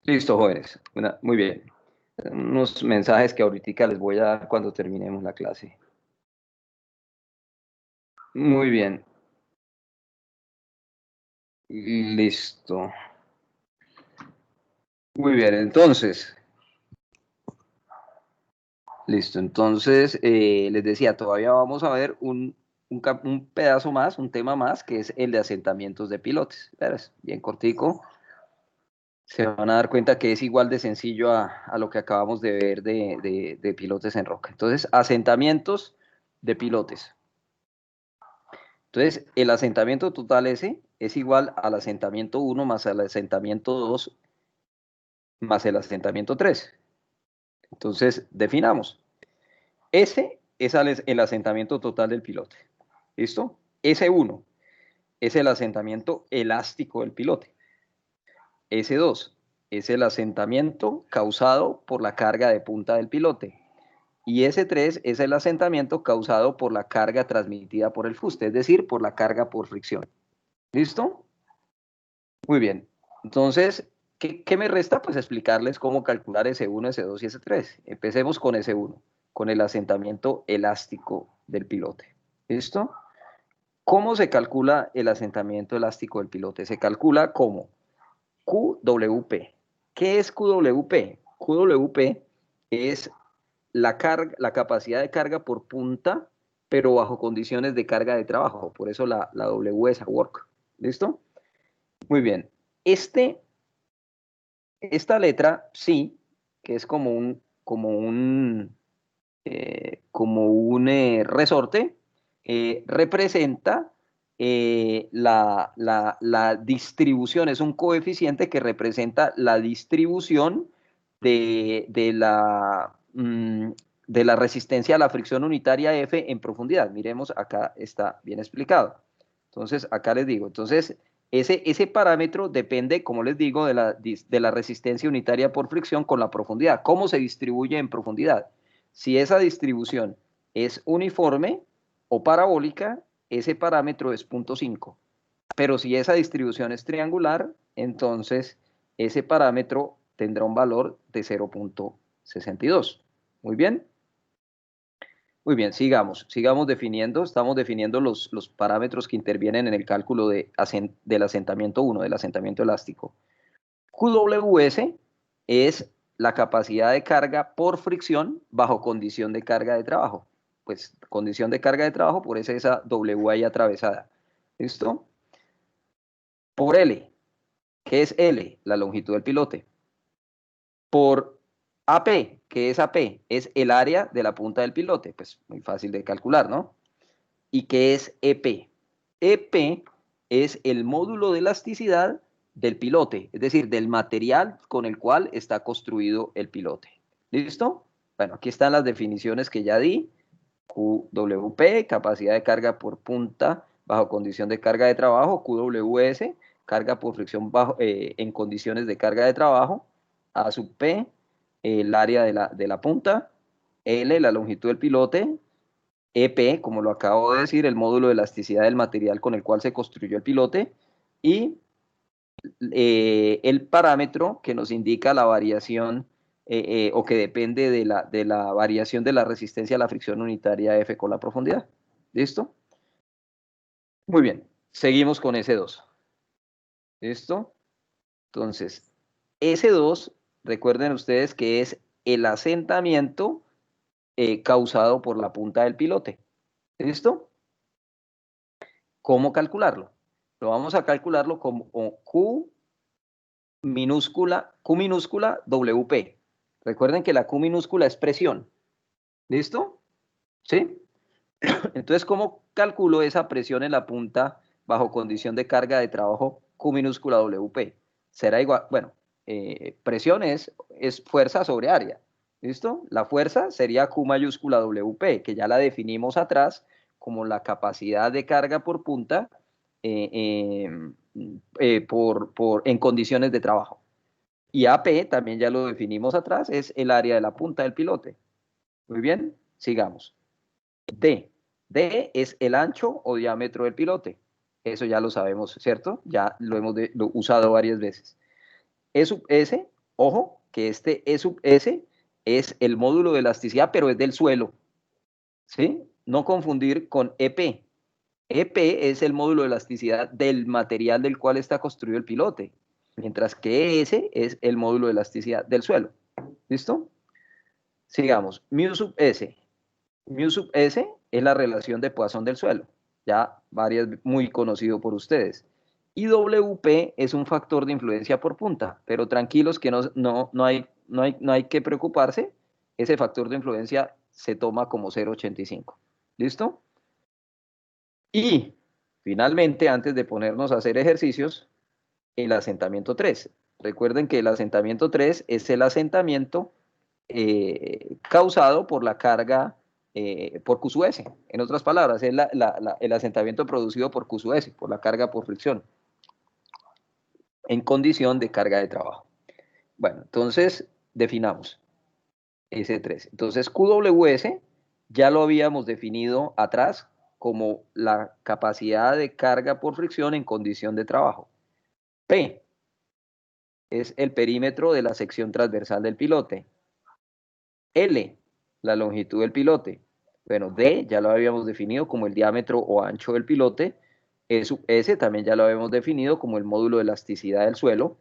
Listo, jóvenes. Muy bien. Unos mensajes que ahorita les voy a dar cuando terminemos la clase. Muy bien. Listo. Muy bien, entonces. Listo, entonces les decía, todavía vamos a ver un pedazo más, un tema más, que es el de asentamientos de pilotes. ¿Ves? Bien cortico. Se van a dar cuenta que es igual de sencillo a lo que acabamos de ver de pilotes en roca. Entonces, asentamientos de pilotes. Entonces, el asentamiento total S es igual al asentamiento 1 más el asentamiento 2 más el asentamiento 3. Entonces, definamos. S es el asentamiento total del pilote. ¿Listo? S1 es el asentamiento elástico del pilote. S2 es el asentamiento causado por la carga de punta del pilote. Y S3 es el asentamiento causado por la carga transmitida por el fuste, es decir, por la carga por fricción. ¿Listo? Muy bien. Entonces, ¿qué me resta? Pues explicarles cómo calcular S1, S2 y S3. Empecemos con S1, con el asentamiento elástico del pilote. ¿Listo? ¿Cómo se calcula el asentamiento elástico del pilote? Se calcula como QWP. ¿Qué es QWP? QWP es la capacidad de carga por punta, pero bajo condiciones de carga de trabajo. Por eso la W es a work. ¿Listo? Muy bien. Esta letra, sí, que es como un resorte, representa la distribución, es un coeficiente que representa la distribución de la resistencia a la fricción unitaria F en profundidad. Miremos, acá está bien explicado. Entonces, acá les digo, entonces, ese parámetro depende, como les digo, de la resistencia unitaria por fricción con la profundidad. ¿Cómo se distribuye en profundidad? Si esa distribución es uniforme o parabólica, ese parámetro es 0.5. Pero si esa distribución es triangular, entonces ese parámetro tendrá un valor de 0.62. Muy bien. Muy bien, sigamos definiendo, estamos definiendo los parámetros que intervienen en el cálculo del asentamiento 1, del asentamiento elástico. QWS es la capacidad de carga por fricción bajo condición de carga de trabajo. Pues condición de carga de trabajo, por eso esa W ahí atravesada. ¿Listo? Por L, ¿qué es L? La longitud del pilote. Por AP, ¿qué es AP? Es el área de la punta del pilote. Pues muy fácil de calcular, ¿no? ¿Y qué es EP? EP es el módulo de elasticidad del pilote, es decir, del material con el cual está construido el pilote. ¿Listo? Bueno, aquí están las definiciones que ya di. QWP, capacidad de carga por punta bajo condición de carga de trabajo. QWS, carga por fricción en condiciones de carga de trabajo. A sub P, el área de la punta. L, la longitud del pilote. EP, como lo acabo de decir, el módulo de elasticidad del material con el cual se construyó el pilote, y el parámetro que nos indica la variación o que depende de la variación de la resistencia a la fricción unitaria F con la profundidad. ¿Listo? Muy bien, seguimos con S2. ¿Listo? Entonces, S2, recuerden ustedes que es el asentamiento causado por la punta del pilote. ¿Listo? ¿Cómo calcularlo? Lo vamos a calcularlo como Q minúscula WP. Recuerden que la Q minúscula es presión. ¿Listo? ¿Sí? Entonces, ¿cómo calculo esa presión en la punta bajo condición de carga de trabajo Q minúscula WP? Será igual, bueno, presión es fuerza sobre área. ¿Listo? La fuerza sería Q mayúscula WP, que ya la definimos atrás como la capacidad de carga por punta en condiciones de trabajo. Y AP, también ya lo definimos atrás, es el área de la punta del pilote. Muy bien, sigamos. D. D es el ancho o diámetro del pilote. Eso ya lo sabemos, ¿cierto? Ya lo hemos usado varias veces. E sub S, ojo, que este E sub S es el módulo de elasticidad, pero es del suelo. ¿Sí? No confundir con EP. EP es el módulo de elasticidad del material del cual está construido el pilote, mientras que ES es el módulo de elasticidad del suelo. ¿Listo? Sigamos. Mu sub S. Mu sub S es la relación de Poisson del suelo, ya varias muy conocido por ustedes. Y WP es un factor de influencia por punta, pero tranquilos que no hay que preocuparse, ese factor de influencia se toma como 0,85. ¿Listo? Y finalmente, antes de ponernos a hacer ejercicios, el asentamiento 3. Recuerden que el asentamiento 3 es el asentamiento causado por la carga por Q sub S. En otras palabras, es el asentamiento producido por Q sub S, por la carga por fricción, en condición de carga de trabajo. Bueno, entonces definamos S3. Entonces QWS ya lo habíamos definido atrás como la capacidad de carga por fricción en condición de trabajo. P es el perímetro de la sección transversal del pilote. L, la longitud del pilote. Bueno, D ya lo habíamos definido como el diámetro o ancho del pilote. E sub S también ya lo habíamos definido como el módulo de elasticidad del suelo.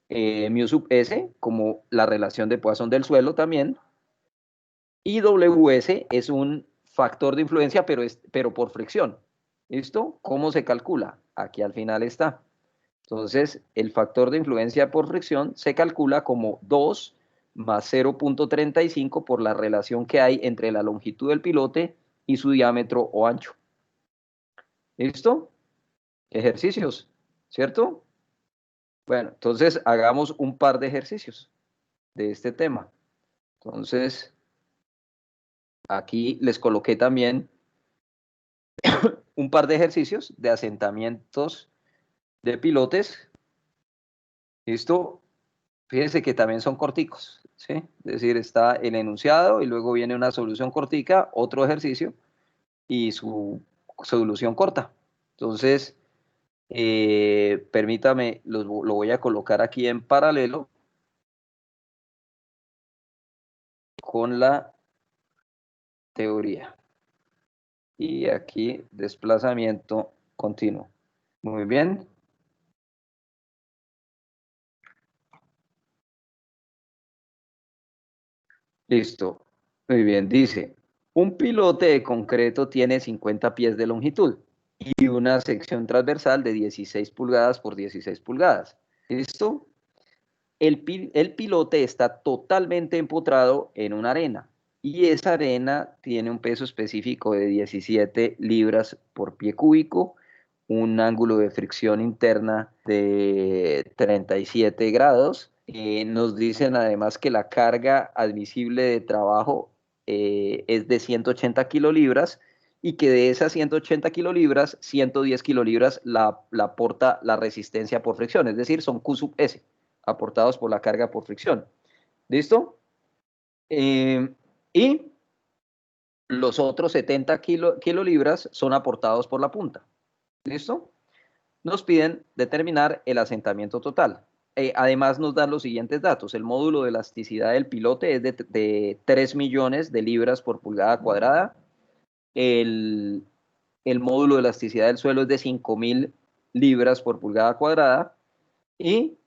Mu sub S como la relación de Poisson del suelo también. Y WS es un factor de influencia, pero por fricción. ¿Listo? ¿Cómo se calcula? Aquí al final está. Entonces, el factor de influencia por fricción se calcula como 2 más 0.35 por la relación que hay entre la longitud del pilote y su diámetro o ancho. ¿Listo? Ejercicios, ¿cierto? Bueno, entonces hagamos un par de ejercicios de este tema. Entonces, aquí les coloqué también un par de ejercicios de asentamientos de pilotes. ¿Listo? Fíjense que también son corticos, ¿sí? Es decir, está el enunciado y luego viene una solución cortica, otro ejercicio y su solución corta. Entonces, permítame, lo voy a colocar aquí en paralelo con la teoría. Y aquí desplazamiento continuo. Muy bien. Listo. Muy bien. Dice, un pilote de concreto tiene 50 pies de longitud y una sección transversal de 16 pulgadas por 16 pulgadas. ¿Listo? El pilote está totalmente empotrado en una arena y esa arena tiene un peso específico de 17 libras por pie cúbico, un ángulo de fricción interna de 37 grados. Nos dicen además que la carga admisible de trabajo es de 180 kilolibras y que de esas 180 kilolibras, 110 kilolibras la aporta la resistencia por fricción, es decir, son Q sub S, aportados por la carga por fricción. ¿Listo? Y los otros 70 kilolibras son aportados por la punta. ¿Listo? Nos piden determinar el asentamiento total. Además nos dan los siguientes datos. El módulo de elasticidad del pilote es de 3 millones de libras por pulgada cuadrada. El, el módulo de elasticidad del suelo es de 5.000 libras por pulgada cuadrada. Y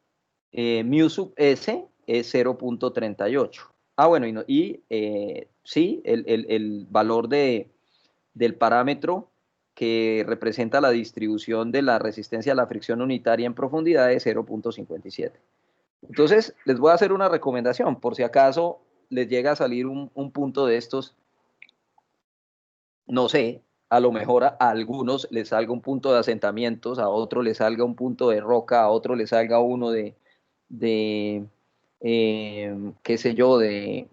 mu sub S es 0.38. Ah, bueno, sí, el valor del parámetro que representa la distribución de la resistencia a la fricción unitaria en profundidad es 0.57. Entonces, les voy a hacer una recomendación, por si acaso les llega a salir un punto de estos, no sé, a lo mejor a algunos les salga un punto de asentamientos, a otro les salga un punto de roca, a otro les salga uno de qué sé yo, de,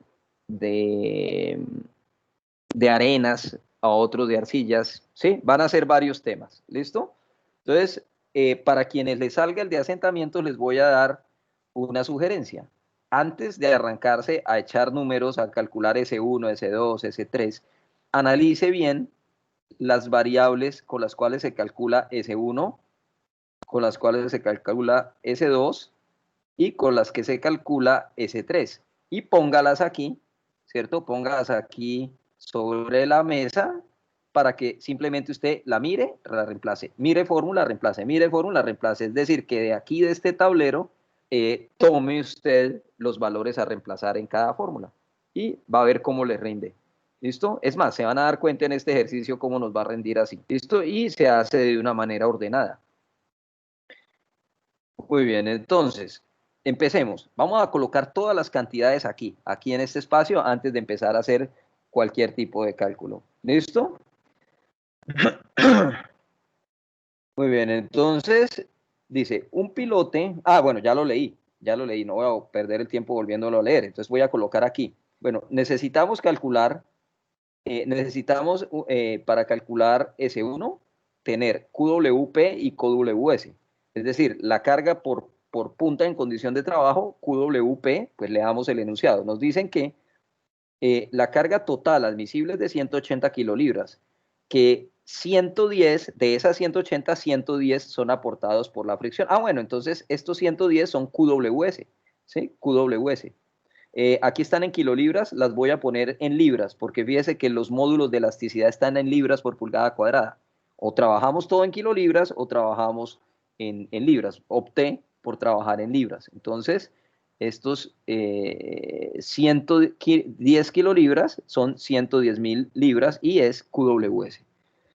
de arenas, a otros de arcillas, ¿sí? Van a ser varios temas, ¿listo? Entonces, para quienes les salga el de asentamientos, les voy a dar una sugerencia. Antes de arrancarse a echar números, a calcular S1, S2, S3, analice bien las variables con las cuales se calcula S1, con las cuales se calcula S2 y con las que se calcula S3. Y póngalas aquí, ¿cierto? Póngalas aquí sobre la mesa para que simplemente usted la mire, la reemplace. Mire fórmula, reemplace. Mire fórmula, reemplace. Es decir, que de aquí de este tablero tome usted los valores a reemplazar en cada fórmula y va a ver cómo le rinde. ¿Listo? Es más, se van a dar cuenta en este ejercicio cómo nos va a rendir así. ¿Listo? Y se hace de una manera ordenada. Muy bien, entonces, empecemos. Vamos a colocar todas las cantidades aquí en este espacio, antes de empezar a hacer cualquier tipo de cálculo. ¿Listo? Muy bien, entonces, dice, un pilote, bueno, ya lo leí, no voy a perder el tiempo volviéndolo a leer, entonces voy a colocar aquí. Bueno, necesitamos calcular, para calcular S1, tener QWP y QWS. Es decir, la carga por punta en condición de trabajo, QWP, pues le damos el enunciado. Nos dicen que la carga total admisible es de 180 kilolibras, que 110, de esas 180, 110 son aportados por la fricción. Bueno, entonces estos 110 son QWS, ¿sí? QWS. Aquí están en kilolibras, las voy a poner en libras, porque fíjese que los módulos de elasticidad están en libras por pulgada cuadrada. O trabajamos todo en kilolibras o trabajamos en libras. Opté por trabajar en libras. Entonces, estos 110 kilolibras son 110.000 libras y es QWS.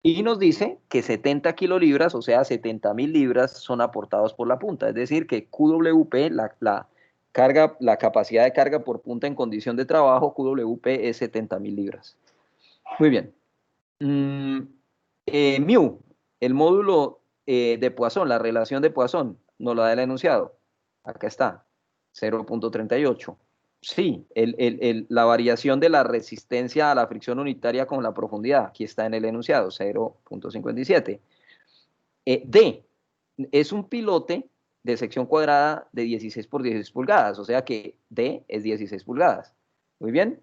Y nos dice que 70 kilolibras, o sea, 70.000 libras son aportados por la punta. Es decir, que QWP, la capacidad de carga por punta en condición de trabajo, QWP, es 70.000 libras. Muy bien. Mu. El módulo de Poisson, la relación de Poisson, nos lo da el enunciado. Acá está, 0.38. Sí, la variación de la resistencia a la fricción unitaria con la profundidad, aquí está en el enunciado, 0.57. D, es un pilote de sección cuadrada de 16 por 16 pulgadas, o sea que D es 16 pulgadas. Muy bien.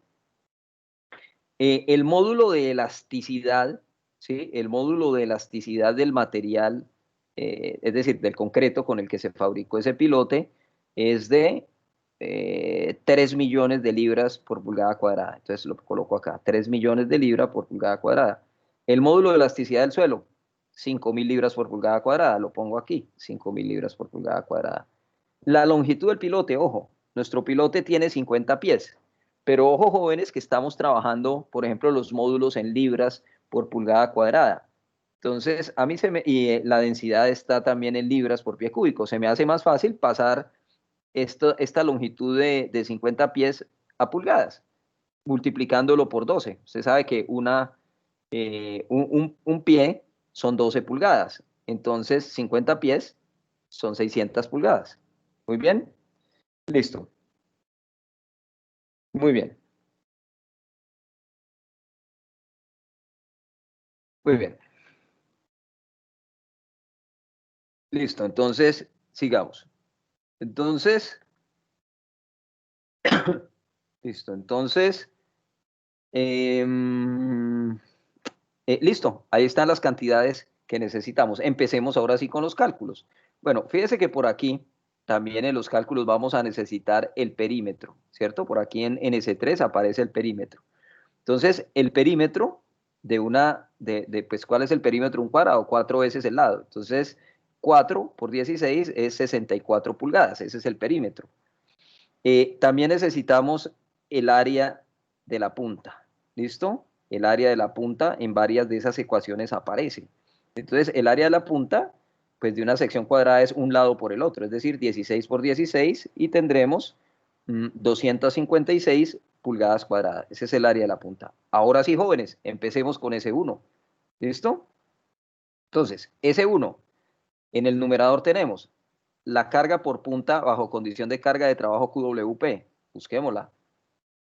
El módulo de elasticidad, ¿sí? El módulo de elasticidad del material, es decir, del concreto con el que se fabricó ese pilote, es de 3 millones de libras por pulgada cuadrada. Entonces lo coloco acá, 3 millones de libras por pulgada cuadrada. El módulo de elasticidad del suelo, 5.000 libras por pulgada cuadrada, lo pongo aquí, 5.000 libras por pulgada cuadrada. La longitud del pilote, ojo, nuestro pilote tiene 50 pies, pero ojo jóvenes que estamos trabajando, por ejemplo, los módulos en libras por pulgada cuadrada. Entonces, a mí la densidad está también en libras por pie cúbico. Se me hace más fácil pasar esta longitud de 50 pies a pulgadas, multiplicándolo por 12. Usted sabe que un pie son 12 pulgadas. Entonces, 50 pies son 600 pulgadas. Muy bien. Listo. Muy bien. Muy bien. Listo. Entonces, sigamos. Entonces, listo. Entonces, em, listo. Ahí están las cantidades que necesitamos. Empecemos ahora sí con los cálculos. Bueno, fíjese que por aquí también en los cálculos vamos a necesitar el perímetro, ¿cierto? Por aquí en S3 aparece el perímetro. Entonces, el perímetro pues, ¿cuál es el perímetro? Un cuadrado, 4 veces el lado. Entonces, 4 por 16 es 64 pulgadas, ese es el perímetro. También necesitamos el área de la punta, ¿listo? El área de la punta en varias de esas ecuaciones aparece. Entonces, el área de la punta, pues de una sección cuadrada es un lado por el otro, es decir, 16 por 16 y tendremos 256 pulgadas cuadradas. Ese es el área de la punta. Ahora sí, jóvenes, empecemos con S1. ¿Listo? Entonces, S1, en el numerador tenemos la carga por punta bajo condición de carga de trabajo QWP. Busquémosla.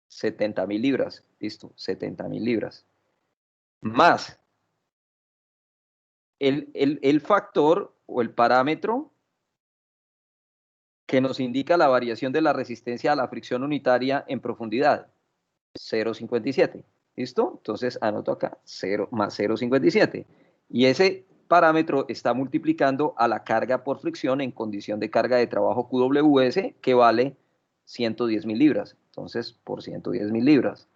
70.000 libras. Listo, 70.000 libras. Más el factor o el parámetro que nos indica la variación de la resistencia a la fricción unitaria en profundidad. 0,57. ¿Listo? Entonces anoto acá 0 más 0,57. Y ese parámetro está multiplicando a la carga por fricción en condición de carga de trabajo QWS, que vale 110.000 libras. Entonces, por 110.000 libras.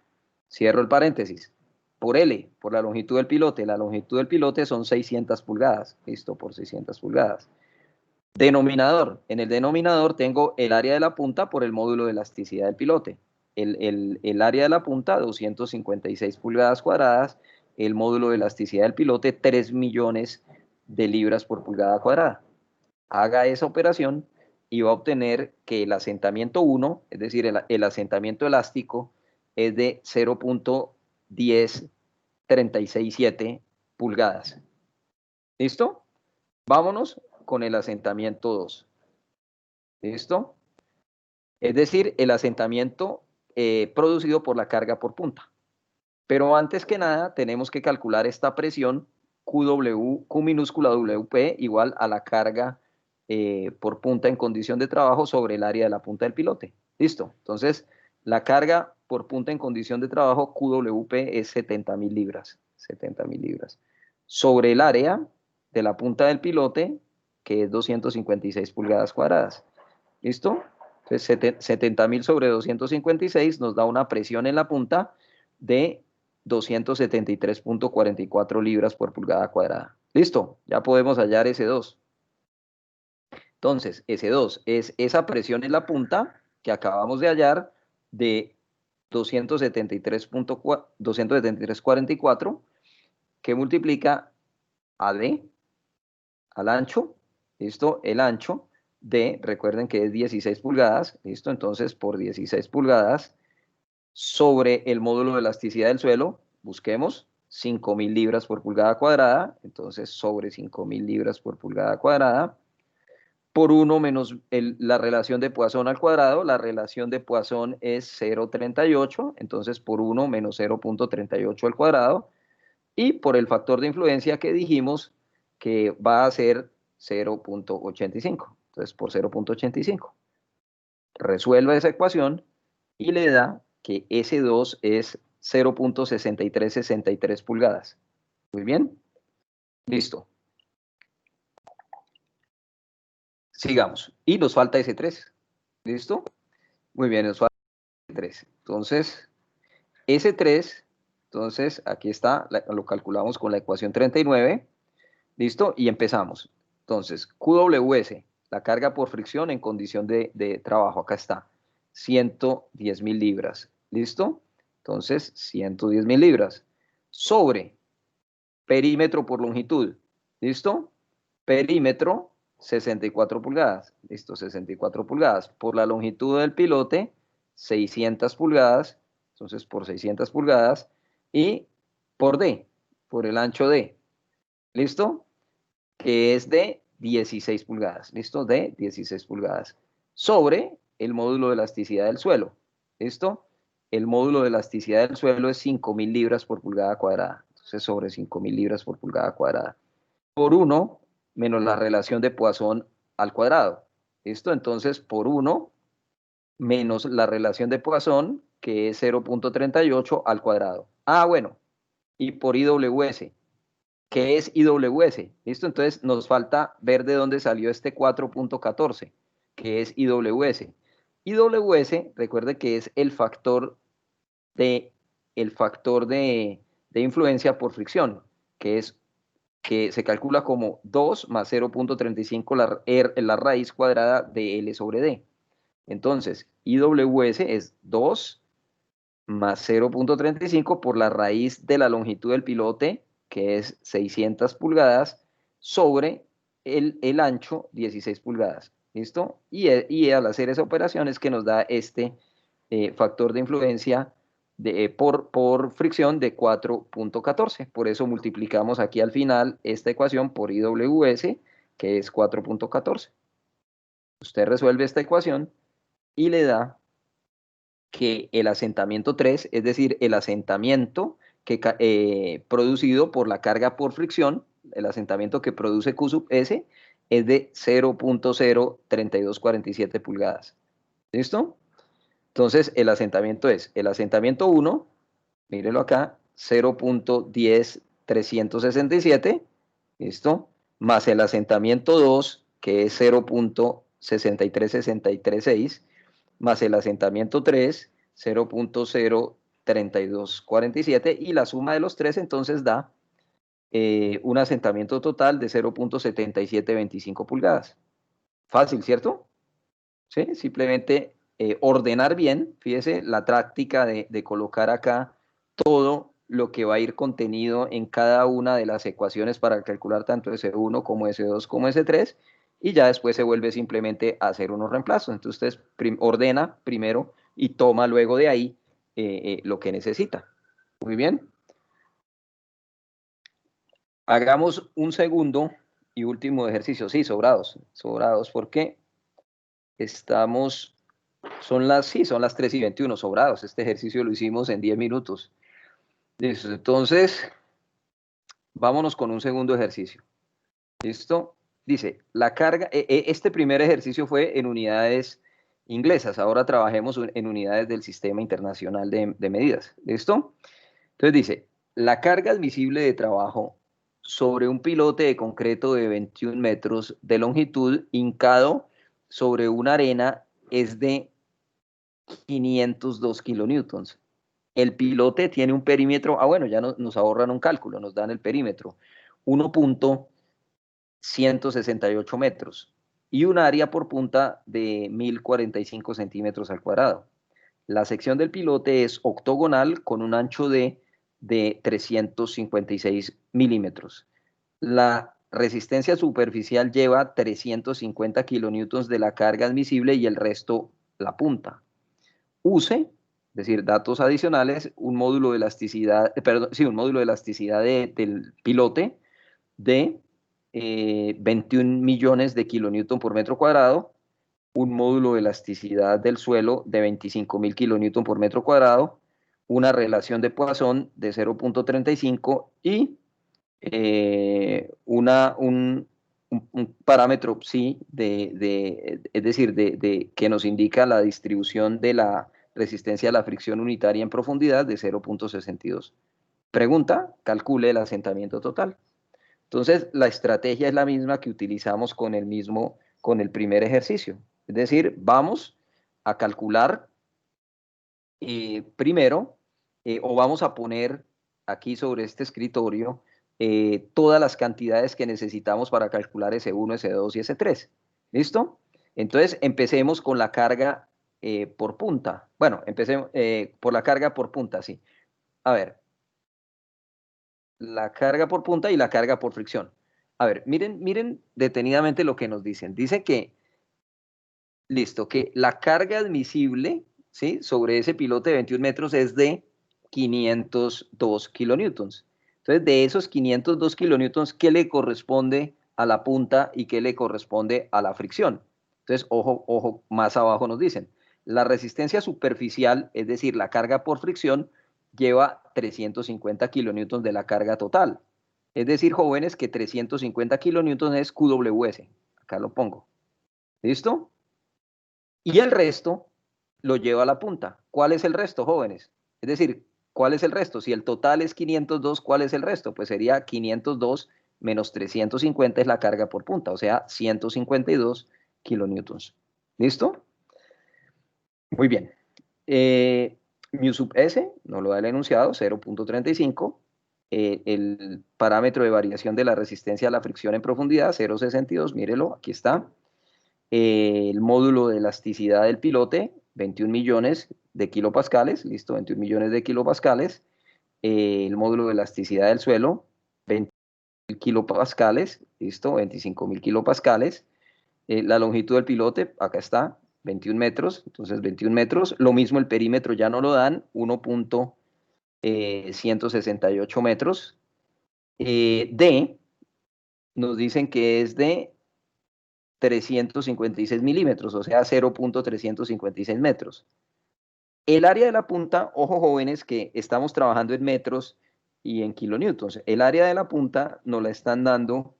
Cierro el paréntesis. Por L, por la longitud del pilote. La longitud del pilote son 600 pulgadas. Listo, por 600 pulgadas. Denominador. En el denominador tengo el área de la punta por el módulo de elasticidad del pilote. El área de la punta, 256 pulgadas cuadradas. El módulo de elasticidad del pilote, 3 millones de libras por pulgada cuadrada. Haga esa operación y va a obtener que el asentamiento 1, es decir, el asentamiento elástico, es de 0.10367 pulgadas. ¿Listo? Vámonos con el asentamiento 2. ¿Listo? Es decir, el asentamiento producido por la carga por punta. Pero antes que nada, tenemos que calcular esta presión Q minúscula WP igual a la carga por punta en condición de trabajo sobre el área de la punta del pilote. ¿Listo? Entonces, la carga por punta en condición de trabajo QWP es 70.000 libras. 70.000 libras. Sobre el área de la punta del pilote, que es 256 pulgadas cuadradas. ¿Listo? Entonces, 70.000 sobre 256 nos da una presión en la punta de 273.44 libras por pulgada cuadrada. ¿Listo? Ya podemos hallar S2. Entonces, S2 es esa presión en la punta que acabamos de hallar de 273.44 que multiplica a D, al ancho, ¿listo? El ancho de, recuerden que es 16 pulgadas, ¿listo? Entonces, por 16 pulgadas sobre el módulo de elasticidad del suelo, busquemos 5.000 libras por pulgada cuadrada, entonces sobre 5.000 libras por pulgada cuadrada, por 1 menos la relación de Poisson al cuadrado. La relación de Poisson es 0,38, entonces por 1 menos 0,38 al cuadrado, y por el factor de influencia que dijimos que va a ser 0,85, entonces por 0,85. Resuelva esa ecuación y le da que S2 es 0,6363 pulgadas. Muy bien, listo. Sigamos. Y nos falta S3. ¿Listo? Muy bien, nos falta S3. Entonces, S3, entonces aquí está, lo calculamos con la ecuación 39. ¿Listo? Y empezamos. Entonces, QWS, la carga por fricción en condición de trabajo, acá está, 110.000 libras. ¿Listo? Entonces, 110.000 libras. Sobre perímetro por longitud. ¿Listo? Perímetro, 64 pulgadas. Listo, 64 pulgadas. Por la longitud del pilote, 600 pulgadas. Entonces, por 600 pulgadas. Y por D, por el ancho D. ¿Listo? Que es de 16 pulgadas. ¿Listo? De 16 pulgadas. Sobre el módulo de elasticidad del suelo. ¿Listo? El módulo de elasticidad del suelo es 5.000 libras por pulgada cuadrada. Entonces, sobre 5.000 libras por pulgada cuadrada. Por 1 menos la relación de Poisson al cuadrado. ¿Listo? Entonces, por 1 menos la relación de Poisson, que es 0,38 al cuadrado. Ah, bueno. Y por IWS. ¿Qué es IWS? ¿Listo? Entonces nos falta ver de dónde salió este 4,14, que es IWS. IWS, recuerde que es el factor de influencia por fricción, que se calcula como 2 más 0,35 la raíz cuadrada de L sobre D. Entonces, IWS es 2 más 0,35 por la raíz de la longitud del pilote, que es 600 pulgadas, sobre el ancho, 16 pulgadas. ¿Listo? Y al hacer esa operación es que nos da este factor de influencia por fricción de 4,14. Por eso multiplicamos aquí al final esta ecuación por IWS, que es 4,14. Usted resuelve esta ecuación y le da que el asentamiento 3, es decir, el asentamiento producido por la carga por fricción, el asentamiento que produce Q sub S, es de 0,03247 pulgadas. ¿Listo? Entonces, el asentamiento es el asentamiento 1, mírelo acá, 0,10367, ¿listo? Más el asentamiento 2, que es 0,63636, más el asentamiento 3, 0,03247, y la suma de los tres entonces da un asentamiento total de 0,7725 pulgadas. Fácil, ¿cierto? ¿Sí? Simplemente ordenar bien, fíjese, la práctica de colocar acá todo lo que va a ir contenido en cada una de las ecuaciones para calcular tanto S1 como S2 como S3, y ya después se vuelve simplemente a hacer unos reemplazos. Entonces usted ordena primero y toma luego de ahí lo que necesita. Muy bien. Hagamos un segundo y último ejercicio. Sí, sobrados, sobrados, porque estamos... son las 3:21, sobrados. Este ejercicio lo hicimos en 10 minutos. Listo, entonces, vámonos con un segundo ejercicio. ¿Listo? Dice, la carga, este primer ejercicio fue en unidades inglesas, ahora trabajemos en unidades del Sistema Internacional de Medidas. ¿Listo? Entonces dice, la carga admisible de trabajo sobre un pilote de concreto de 21 metros de longitud hincado sobre una arena es de 502 kilonewtons. El pilote tiene un perímetro, bueno, ya nos ahorran un cálculo, nos dan el perímetro, 1,168 metros y un área por punta de 1.045 centímetros al cuadrado. La sección del pilote es octogonal con un ancho de 356 milímetros. La resistencia superficial lleva 350 kilonewtons de la carga admisible y el resto la punta. Use decir, datos adicionales, un módulo de elasticidad, perdón, sí, un módulo de elasticidad del pilote de 21 millones de kilonewton por metro cuadrado, un módulo de elasticidad del suelo de 25.000 kilonewton por metro cuadrado, una relación de Poisson de 0.35 y un parámetro psi, es decir, que nos indica la distribución de la resistencia a la fricción unitaria en profundidad de 0.62. Pregunta, calcule el asentamiento total. Entonces, la estrategia es la misma que utilizamos con el primer ejercicio. Es decir, vamos a calcular primero, o vamos a poner aquí sobre este escritorio todas las cantidades que necesitamos para calcular S1, S2 y S3. ¿Listo? Entonces, empecemos con la carga por punta. Bueno, empecemos por la carga por punta, sí. A ver, la carga por punta y la carga por fricción. A ver, miren detenidamente lo que nos dicen. Dice que, listo, que la carga admisible, ¿sí?, sobre ese pilote de 21 metros es de 502 kilonewtons. Entonces, de esos 502 kilonewtons, ¿qué le corresponde a la punta y qué le corresponde a la fricción? Entonces, ojo, más abajo nos dicen, la resistencia superficial, es decir, la carga por fricción, lleva 350 kilonewtons de la carga total. Es decir, jóvenes, que 350 kilonewtons es QWS. Acá lo pongo. ¿Listo? Y el resto lo lleva a la punta. ¿Cuál es el resto, jóvenes? Es decir, ¿cuál es el resto? Si el total es 502, ¿cuál es el resto? Pues sería 502 menos 350 es la carga por punta, o sea, 152 kilonewtons. ¿Listo? Muy bien. Mu sub S, nos lo da el enunciado, 0.35. El parámetro de variación de la resistencia a la fricción en profundidad, 0.62, mírelo, aquí está. El módulo de elasticidad del pilote, 21 millones de kilopascales, listo, 21 millones de kilopascales. El módulo de elasticidad del suelo, 20.000 kilopascales, listo, 25.000 kilopascales. La longitud del pilote, acá está, 21 metros, entonces 21 metros. Lo mismo el perímetro ya no lo dan, 1.168 metros. D, nos dicen que es de 356 milímetros, o sea, 0.356 metros. El área de la punta, ojo jóvenes, que estamos trabajando en metros y en kilonewtons. El área de la punta nos la están dando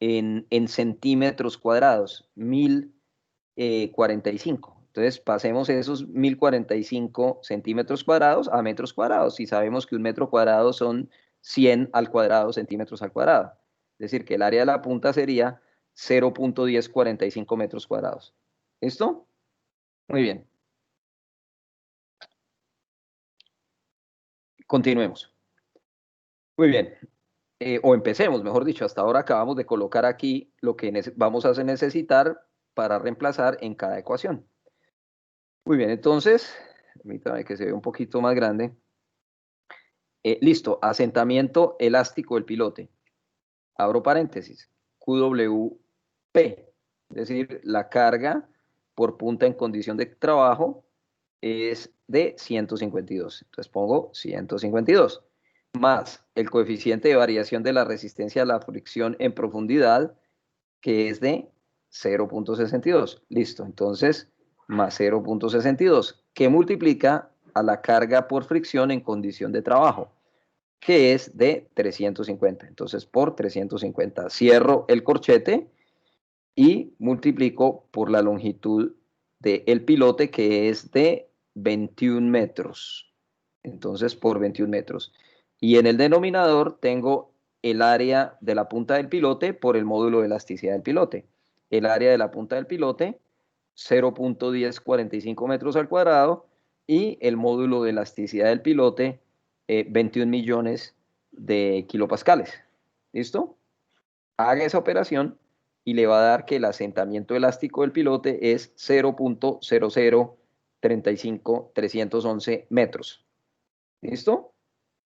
en centímetros cuadrados, 1045. Entonces, pasemos esos 1045 centímetros cuadrados a metros cuadrados. Y sabemos que un metro cuadrado son 100 al cuadrado centímetros al cuadrado. Es decir, que el área de la punta sería 0.1045 metros cuadrados. ¿Listo? Muy bien. Continuemos. Muy bien. O empecemos, mejor dicho. Hasta ahora acabamos de colocar aquí lo que vamos a necesitar para reemplazar en cada ecuación. Muy bien, entonces, permítame que se vea un poquito más grande. Listo, asentamiento elástico del pilote. Abro paréntesis, QWP, es decir, la carga por punta en condición de trabajo es de 152. Entonces pongo 152, más el coeficiente de variación de la resistencia a la fricción en profundidad, que es de 0.62. Listo, entonces, más 0.62, que multiplica a la carga por fricción en condición de trabajo, que es de 350. Entonces, por 350, cierro el corchete y multiplico por la longitud del pilote, que es de 21 metros. Entonces, por 21 metros. Y en el denominador tengo el área de la punta del pilote por el módulo de elasticidad del pilote. El área de la punta del pilote, 0.1045 metros al cuadrado, y el módulo de elasticidad del pilote, 21 millones de kilopascales. ¿Listo? Haga esa operación y le va a dar que el asentamiento elástico del pilote es 0.0035311 metros. ¿Listo?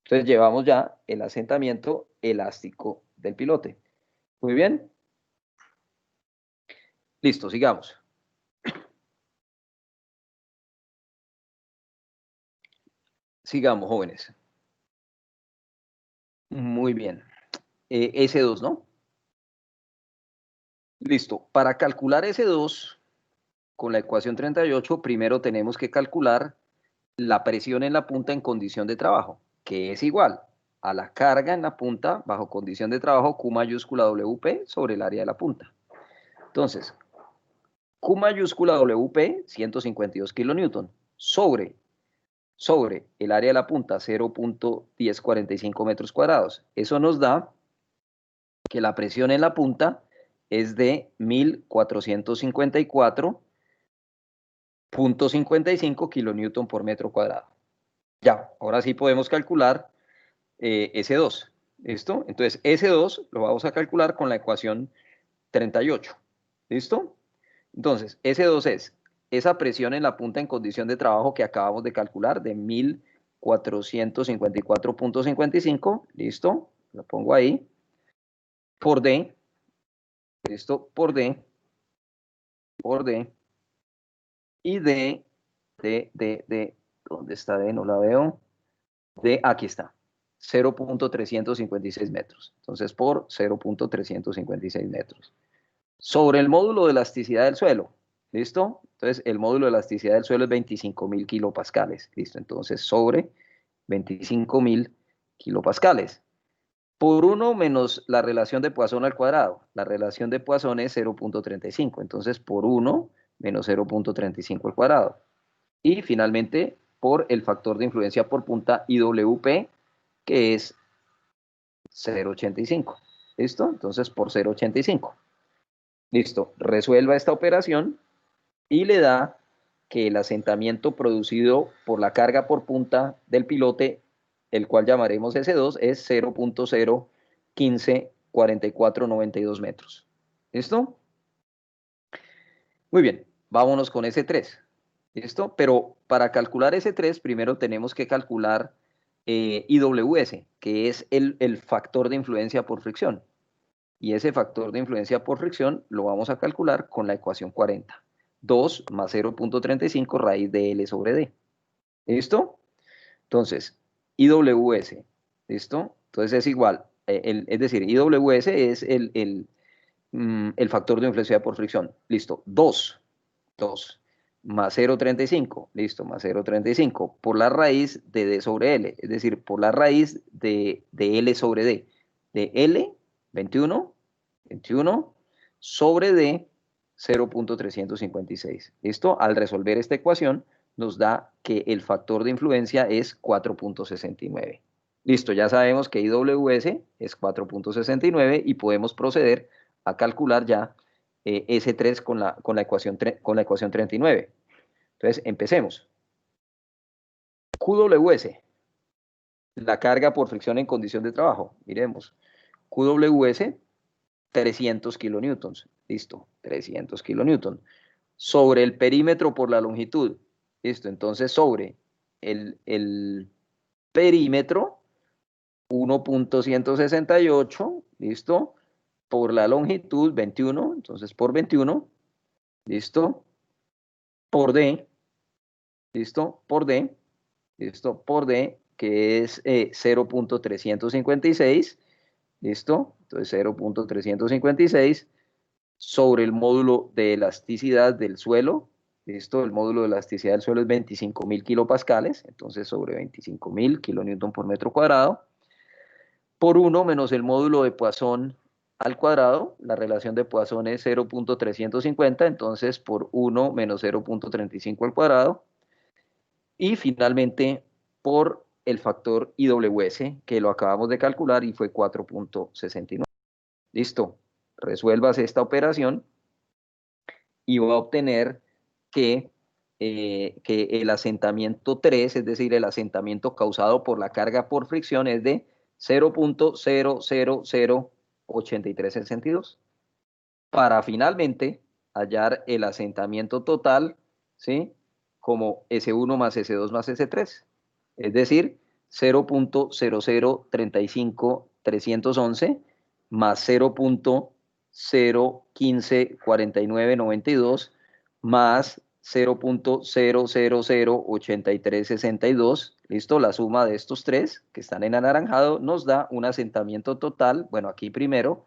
Entonces llevamos ya el asentamiento elástico del pilote. Muy bien. Listo, sigamos. Sigamos, jóvenes. Muy bien. S2, ¿no? Listo. Para calcular S2, con la ecuación 38, primero tenemos que calcular la presión en la punta en condición de trabajo, que es igual a la carga en la punta bajo condición de trabajo Q mayúscula WP sobre el área de la punta. Entonces, Q mayúscula WP, 152 kilonewton, sobre el área de la punta, 0.1045 metros cuadrados. Eso nos da que la presión en la punta es de 1454.55 kilonewton por metro cuadrado. Ya, ahora sí podemos calcular S2. ¿Listo? Entonces, S2 lo vamos a calcular con la ecuación 38. ¿Listo? Entonces, S2 es esa presión en la punta en condición de trabajo que acabamos de calcular de 1454.55. ¿Listo? Lo pongo ahí. Por D. ¿Listo? Por D. Y D. ¿Dónde está D? No la veo. Aquí está. 0.356 metros. Entonces, por 0.356 metros. Sobre el módulo de elasticidad del suelo. ¿Listo? Entonces, el módulo de elasticidad del suelo es 25.000 kilopascales. ¿Listo? Entonces, sobre 25.000 kilopascales. Por 1 menos la relación de Poisson al cuadrado. La relación de Poisson es 0.35. Entonces, por 1 menos 0.35 al cuadrado. Y finalmente, por el factor de influencia por punta IWP, que es 0.85. ¿Listo? Entonces, por 0.85. Listo. Resuelva esta operación y le da que el asentamiento producido por la carga por punta del pilote, el cual llamaremos S2, es 0.0154492 metros. ¿Listo? Muy bien. Vámonos con S3. ¿Listo? Pero para calcular S3, primero tenemos que calcular IWS, que es el factor de influencia por fricción. Y ese factor de influencia por fricción lo vamos a calcular con la ecuación 40. 2 más 0.35 raíz de L sobre D. ¿Listo? Entonces, IWS. ¿Listo? Entonces es igual. Es decir, IWS es el factor de influencia por fricción. Listo. 2 más 0.35, listo, más 0.35, por la raíz de D sobre L, es decir, por la raíz de L sobre D, de L, 21 sobre D, 0.356. ¿Listo? Al resolver esta ecuación, nos da que el factor de influencia es 4.69. Listo, ya sabemos que IWS es 4.69 y podemos proceder a calcular ya S3 con la ecuación 39. Entonces, empecemos. QWS, la carga por fricción en condición de trabajo. Miremos. QWS, 300 kilonewtons. Listo, 300 kilonewtons. Sobre el perímetro por la longitud. Listo, entonces sobre el perímetro, 1.168, listo, por la longitud, 21, entonces por 21, listo, por D, listo, por D, listo, por D, que es 0.356, listo, entonces 0.356 sobre el módulo de elasticidad del suelo, listo, el módulo de elasticidad del suelo es 25.000 kilopascales, entonces sobre 25.000 kilonewton por metro cuadrado, por 1 menos el módulo de Poisson al cuadrado, la relación de Poisson es 0.350, entonces por 1 menos 0.35 al cuadrado, y finalmente por el factor IWS, que lo acabamos de calcular y fue 4.69. Listo, resuelvas esta operación y va a obtener que el asentamiento 3, es decir, el asentamiento causado por la carga por fricción, es de 0.00083 centímetros, para finalmente hallar el asentamiento total, ¿sí? Como S1 más S2 más S3, es decir, 0.0035311 más 0.0154992 más 0.0008362, ¿listo? La suma de estos tres que están en anaranjado nos da un asentamiento total, bueno, aquí primero,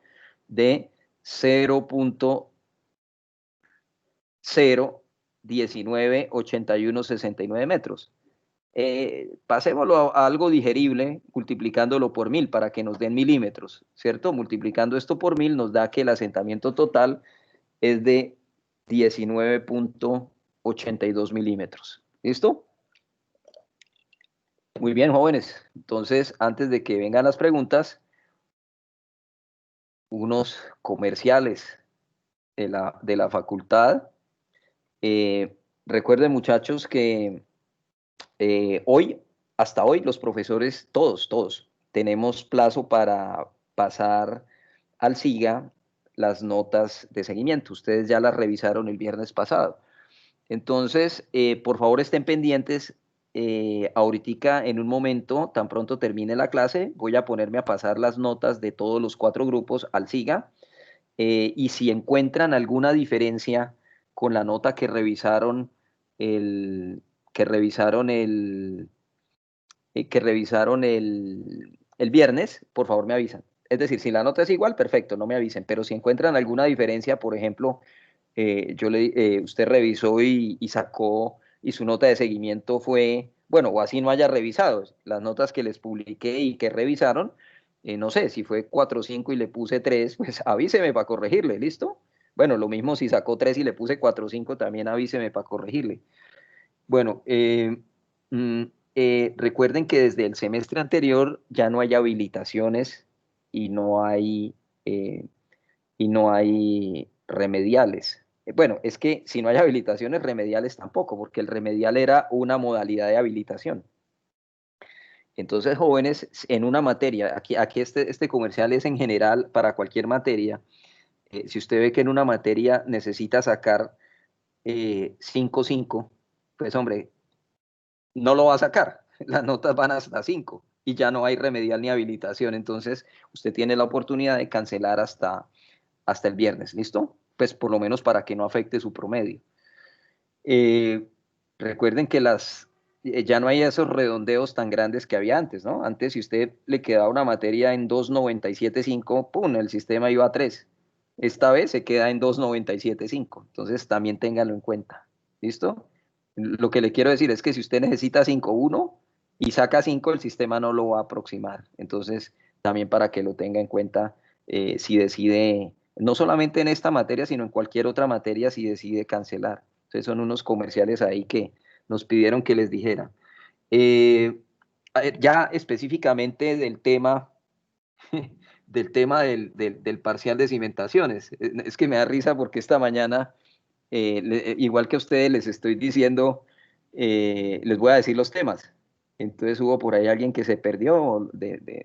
de 0.0198169 metros. Pasémoslo a algo digerible multiplicándolo por 1000 para que nos den milímetros, ¿cierto? Multiplicando esto por 1000 nos da que el asentamiento total es de 19.82 milímetros. ¿Listo? Muy bien, jóvenes. Entonces, antes de que vengan las preguntas, unos comerciales de la facultad. Recuerden, muchachos, que hoy, hasta hoy, los profesores, todos, tenemos plazo para pasar al SIGA las notas de seguimiento. Ustedes ya las revisaron el viernes pasado. Entonces, por favor, estén pendientes. Ahorita, en un momento, tan pronto termine la clase, voy a ponerme a pasar las notas de todos los 4 grupos al SIGA. Y si encuentran alguna diferencia con la nota el, que revisaron el, que revisaron el viernes, por favor me avisan. Es decir, si la nota es igual, perfecto, no me avisen, pero si encuentran alguna diferencia, por ejemplo, usted revisó y sacó, y su nota de seguimiento fue, bueno, o así no haya revisado, las notas que les publiqué y que revisaron, no sé, si fue 4 o 5 y le puse 3, pues avíseme para corregirle, ¿listo? Bueno, lo mismo si sacó 3 y le puse 4 o 5, también avíseme para corregirle. Bueno, mm, recuerden que desde el semestre anterior ya no hay habilitaciones y no hay, eh, y no hay remediales. Bueno, es que si no hay habilitaciones, remediales tampoco, porque el remedial era una modalidad de habilitación. Entonces, jóvenes, en una materia, aquí este comercial es en general para cualquier materia. Si usted ve que en una materia necesita sacar 5, pues hombre, no lo va a sacar. Las notas van hasta 5 y ya no hay remedial ni habilitación. Entonces, usted tiene la oportunidad de cancelar hasta el viernes, ¿listo? Pues por lo menos para que no afecte su promedio. Eh, Recuerden que ya no hay esos redondeos tan grandes que había antes, ¿no? Antes, si usted le quedaba una materia en 2,975, ¡pum!, el sistema iba a 3. Esta vez se queda en 2,975. Entonces, también ténganlo en cuenta. ¿Listo? Lo que le quiero decir es que si usted necesita 5,1 y saca 5, el sistema no lo va a aproximar. Entonces, también para que lo tenga en cuenta si decide, no solamente en esta materia, sino en cualquier otra materia, si decide cancelar. Entonces, son unos comerciales ahí que nos pidieron que les dijera. A ver, ya específicamente del tema, del parcial de cimentaciones. Es que me da risa porque esta mañana, igual que a ustedes les estoy diciendo, les voy a decir los temas. Entonces hubo por ahí alguien que se perdió,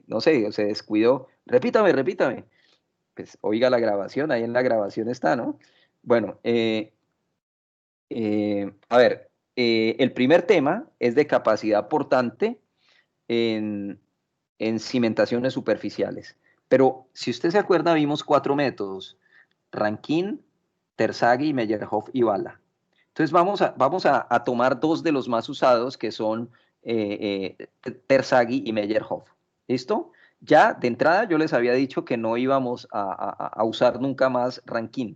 no sé, se descuidó. Repítame. Pues oiga la grabación, ahí en la grabación está, ¿no? Bueno, a ver, el primer tema es de capacidad portante en, en cimentaciones superficiales. Pero si usted se acuerda, vimos 4 métodos: Rankine, Terzaghi, Meyerhoff y Bala. Entonces vamos a tomar 2 de los más usados, que son Terzaghi y Meyerhoff. ¿Listo? Ya de entrada yo les había dicho que no íbamos a usar nunca más Rankine,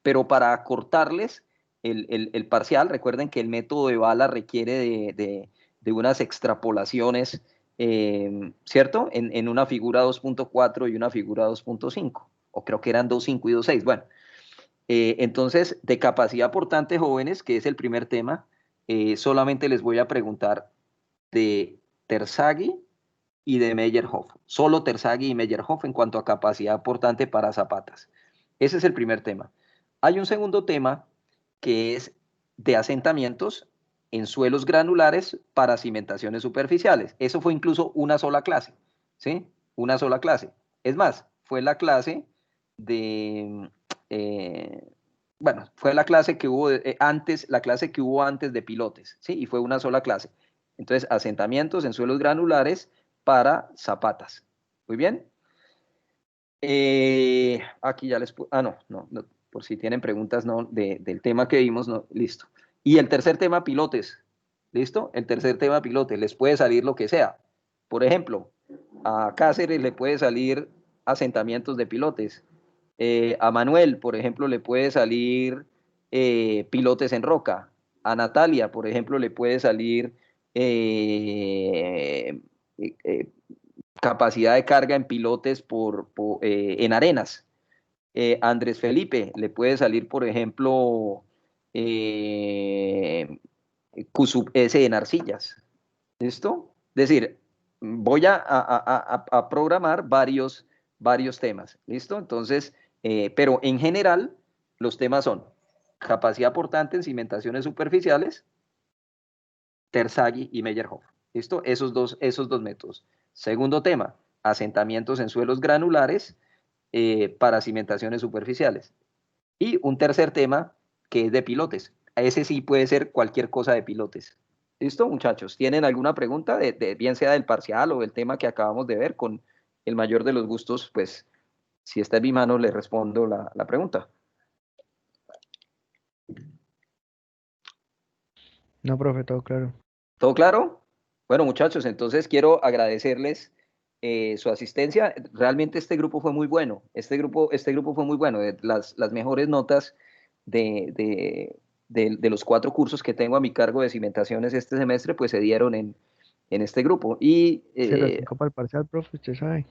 pero para acortarles el parcial, recuerden que el método de Bala requiere de unas extrapolaciones, ¿cierto? En una figura 2.4 y una figura 2.5, o creo que eran 2.5 y 2.6. Bueno, entonces, de capacidad portante, jóvenes, que es el primer tema, solamente les voy a preguntar de Terzaghi y de Meyerhoff. Solo Terzaghi y Meyerhoff en cuanto a capacidad portante para zapatas. Ese es el primer tema. Hay un segundo tema que es de asentamientos en suelos granulares para cimentaciones superficiales. Eso fue incluso una sola clase, ¿sí? Una sola clase. Es más, fue la clase de, eh, bueno, fue la clase que hubo antes, la clase que hubo antes de pilotes, ¿sí? Y fue una sola clase. Entonces, asentamientos en suelos granulares para zapatas. Muy bien. Aquí ya les... no, por si tienen preguntas, no, del tema que vimos, no, listo. Y el tercer tema, pilotes. ¿Listo? El tercer tema, pilotes. Les puede salir lo que sea. Por ejemplo, a Cáceres le puede salir asentamientos de pilotes. A Manuel, por ejemplo, le puede salir pilotes en roca. A Natalia, por ejemplo, le puede salir eh, eh, capacidad de carga en pilotes en arenas. A Andrés Felipe le puede salir, por ejemplo, eh, CUSUP S en arcillas. ¿Listo? Es decir, voy a programar varios temas. ¿Listo? Entonces, pero en general, los temas son capacidad portante en cimentaciones superficiales, Terzaghi y Meyerhoff. ¿Listo? Esos dos métodos. Segundo tema, asentamientos en suelos granulares para cimentaciones superficiales. Y un tercer tema que es de pilotes. Ese sí puede ser cualquier cosa de pilotes. ¿Listo, muchachos? ¿Tienen alguna pregunta, bien sea del parcial o del tema que acabamos de ver? Con el mayor de los gustos, pues, si está en mi mano, le respondo la pregunta. No, profe, todo claro. ¿Todo claro? Bueno, muchachos, entonces quiero agradecerles su asistencia. Realmente este grupo fue muy bueno. Este grupo fue muy bueno. Las mejores notas de, de, de los 4 cursos que tengo a mi cargo de cimentaciones este semestre, pues se dieron en este grupo. Y 0,5 para el parcial, profe, usted sabe.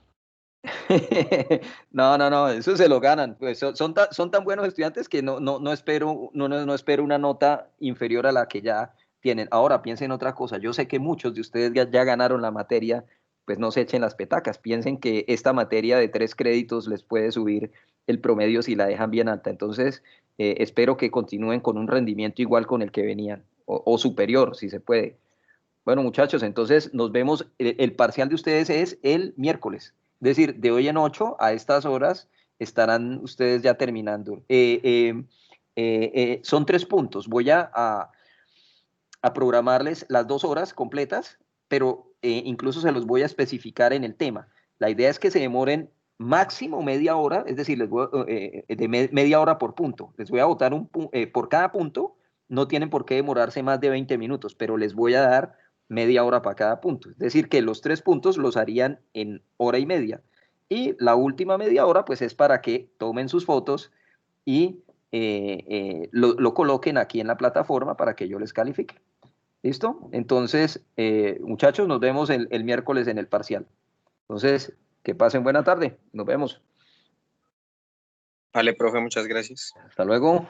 no, eso se lo ganan. Pues son tan buenos estudiantes que no espero una nota inferior a la que ya tienen. Ahora piensen otra cosa. Yo sé que muchos de ustedes ya ganaron la materia, pues no se echen las petacas. Piensen que esta materia de 3 créditos les puede subir el promedio si la dejan bien alta. Entonces, espero que continúen con un rendimiento igual con el que venían, o superior, si se puede. Bueno, muchachos, entonces nos vemos. El parcial de ustedes es el miércoles. Es decir, de hoy en 8 a estas horas estarán ustedes ya terminando. Son 3 puntos. Voy a programarles las 2 horas completas, pero incluso se los voy a especificar en el tema. La idea es que se demoren máximo media hora, es decir, media hora por punto. Les voy a votar por cada punto. No tienen por qué demorarse más de 20 minutos, pero les voy a dar media hora para cada punto. Es decir, que los 3 puntos los harían en hora y media. Y la última media hora, pues es para que tomen sus fotos y lo coloquen aquí en la plataforma para que yo les califique. ¿Listo? Entonces, muchachos, nos vemos el miércoles en el parcial. Entonces, que pasen buena tarde. Nos vemos. Vale, profe, muchas gracias. Hasta luego.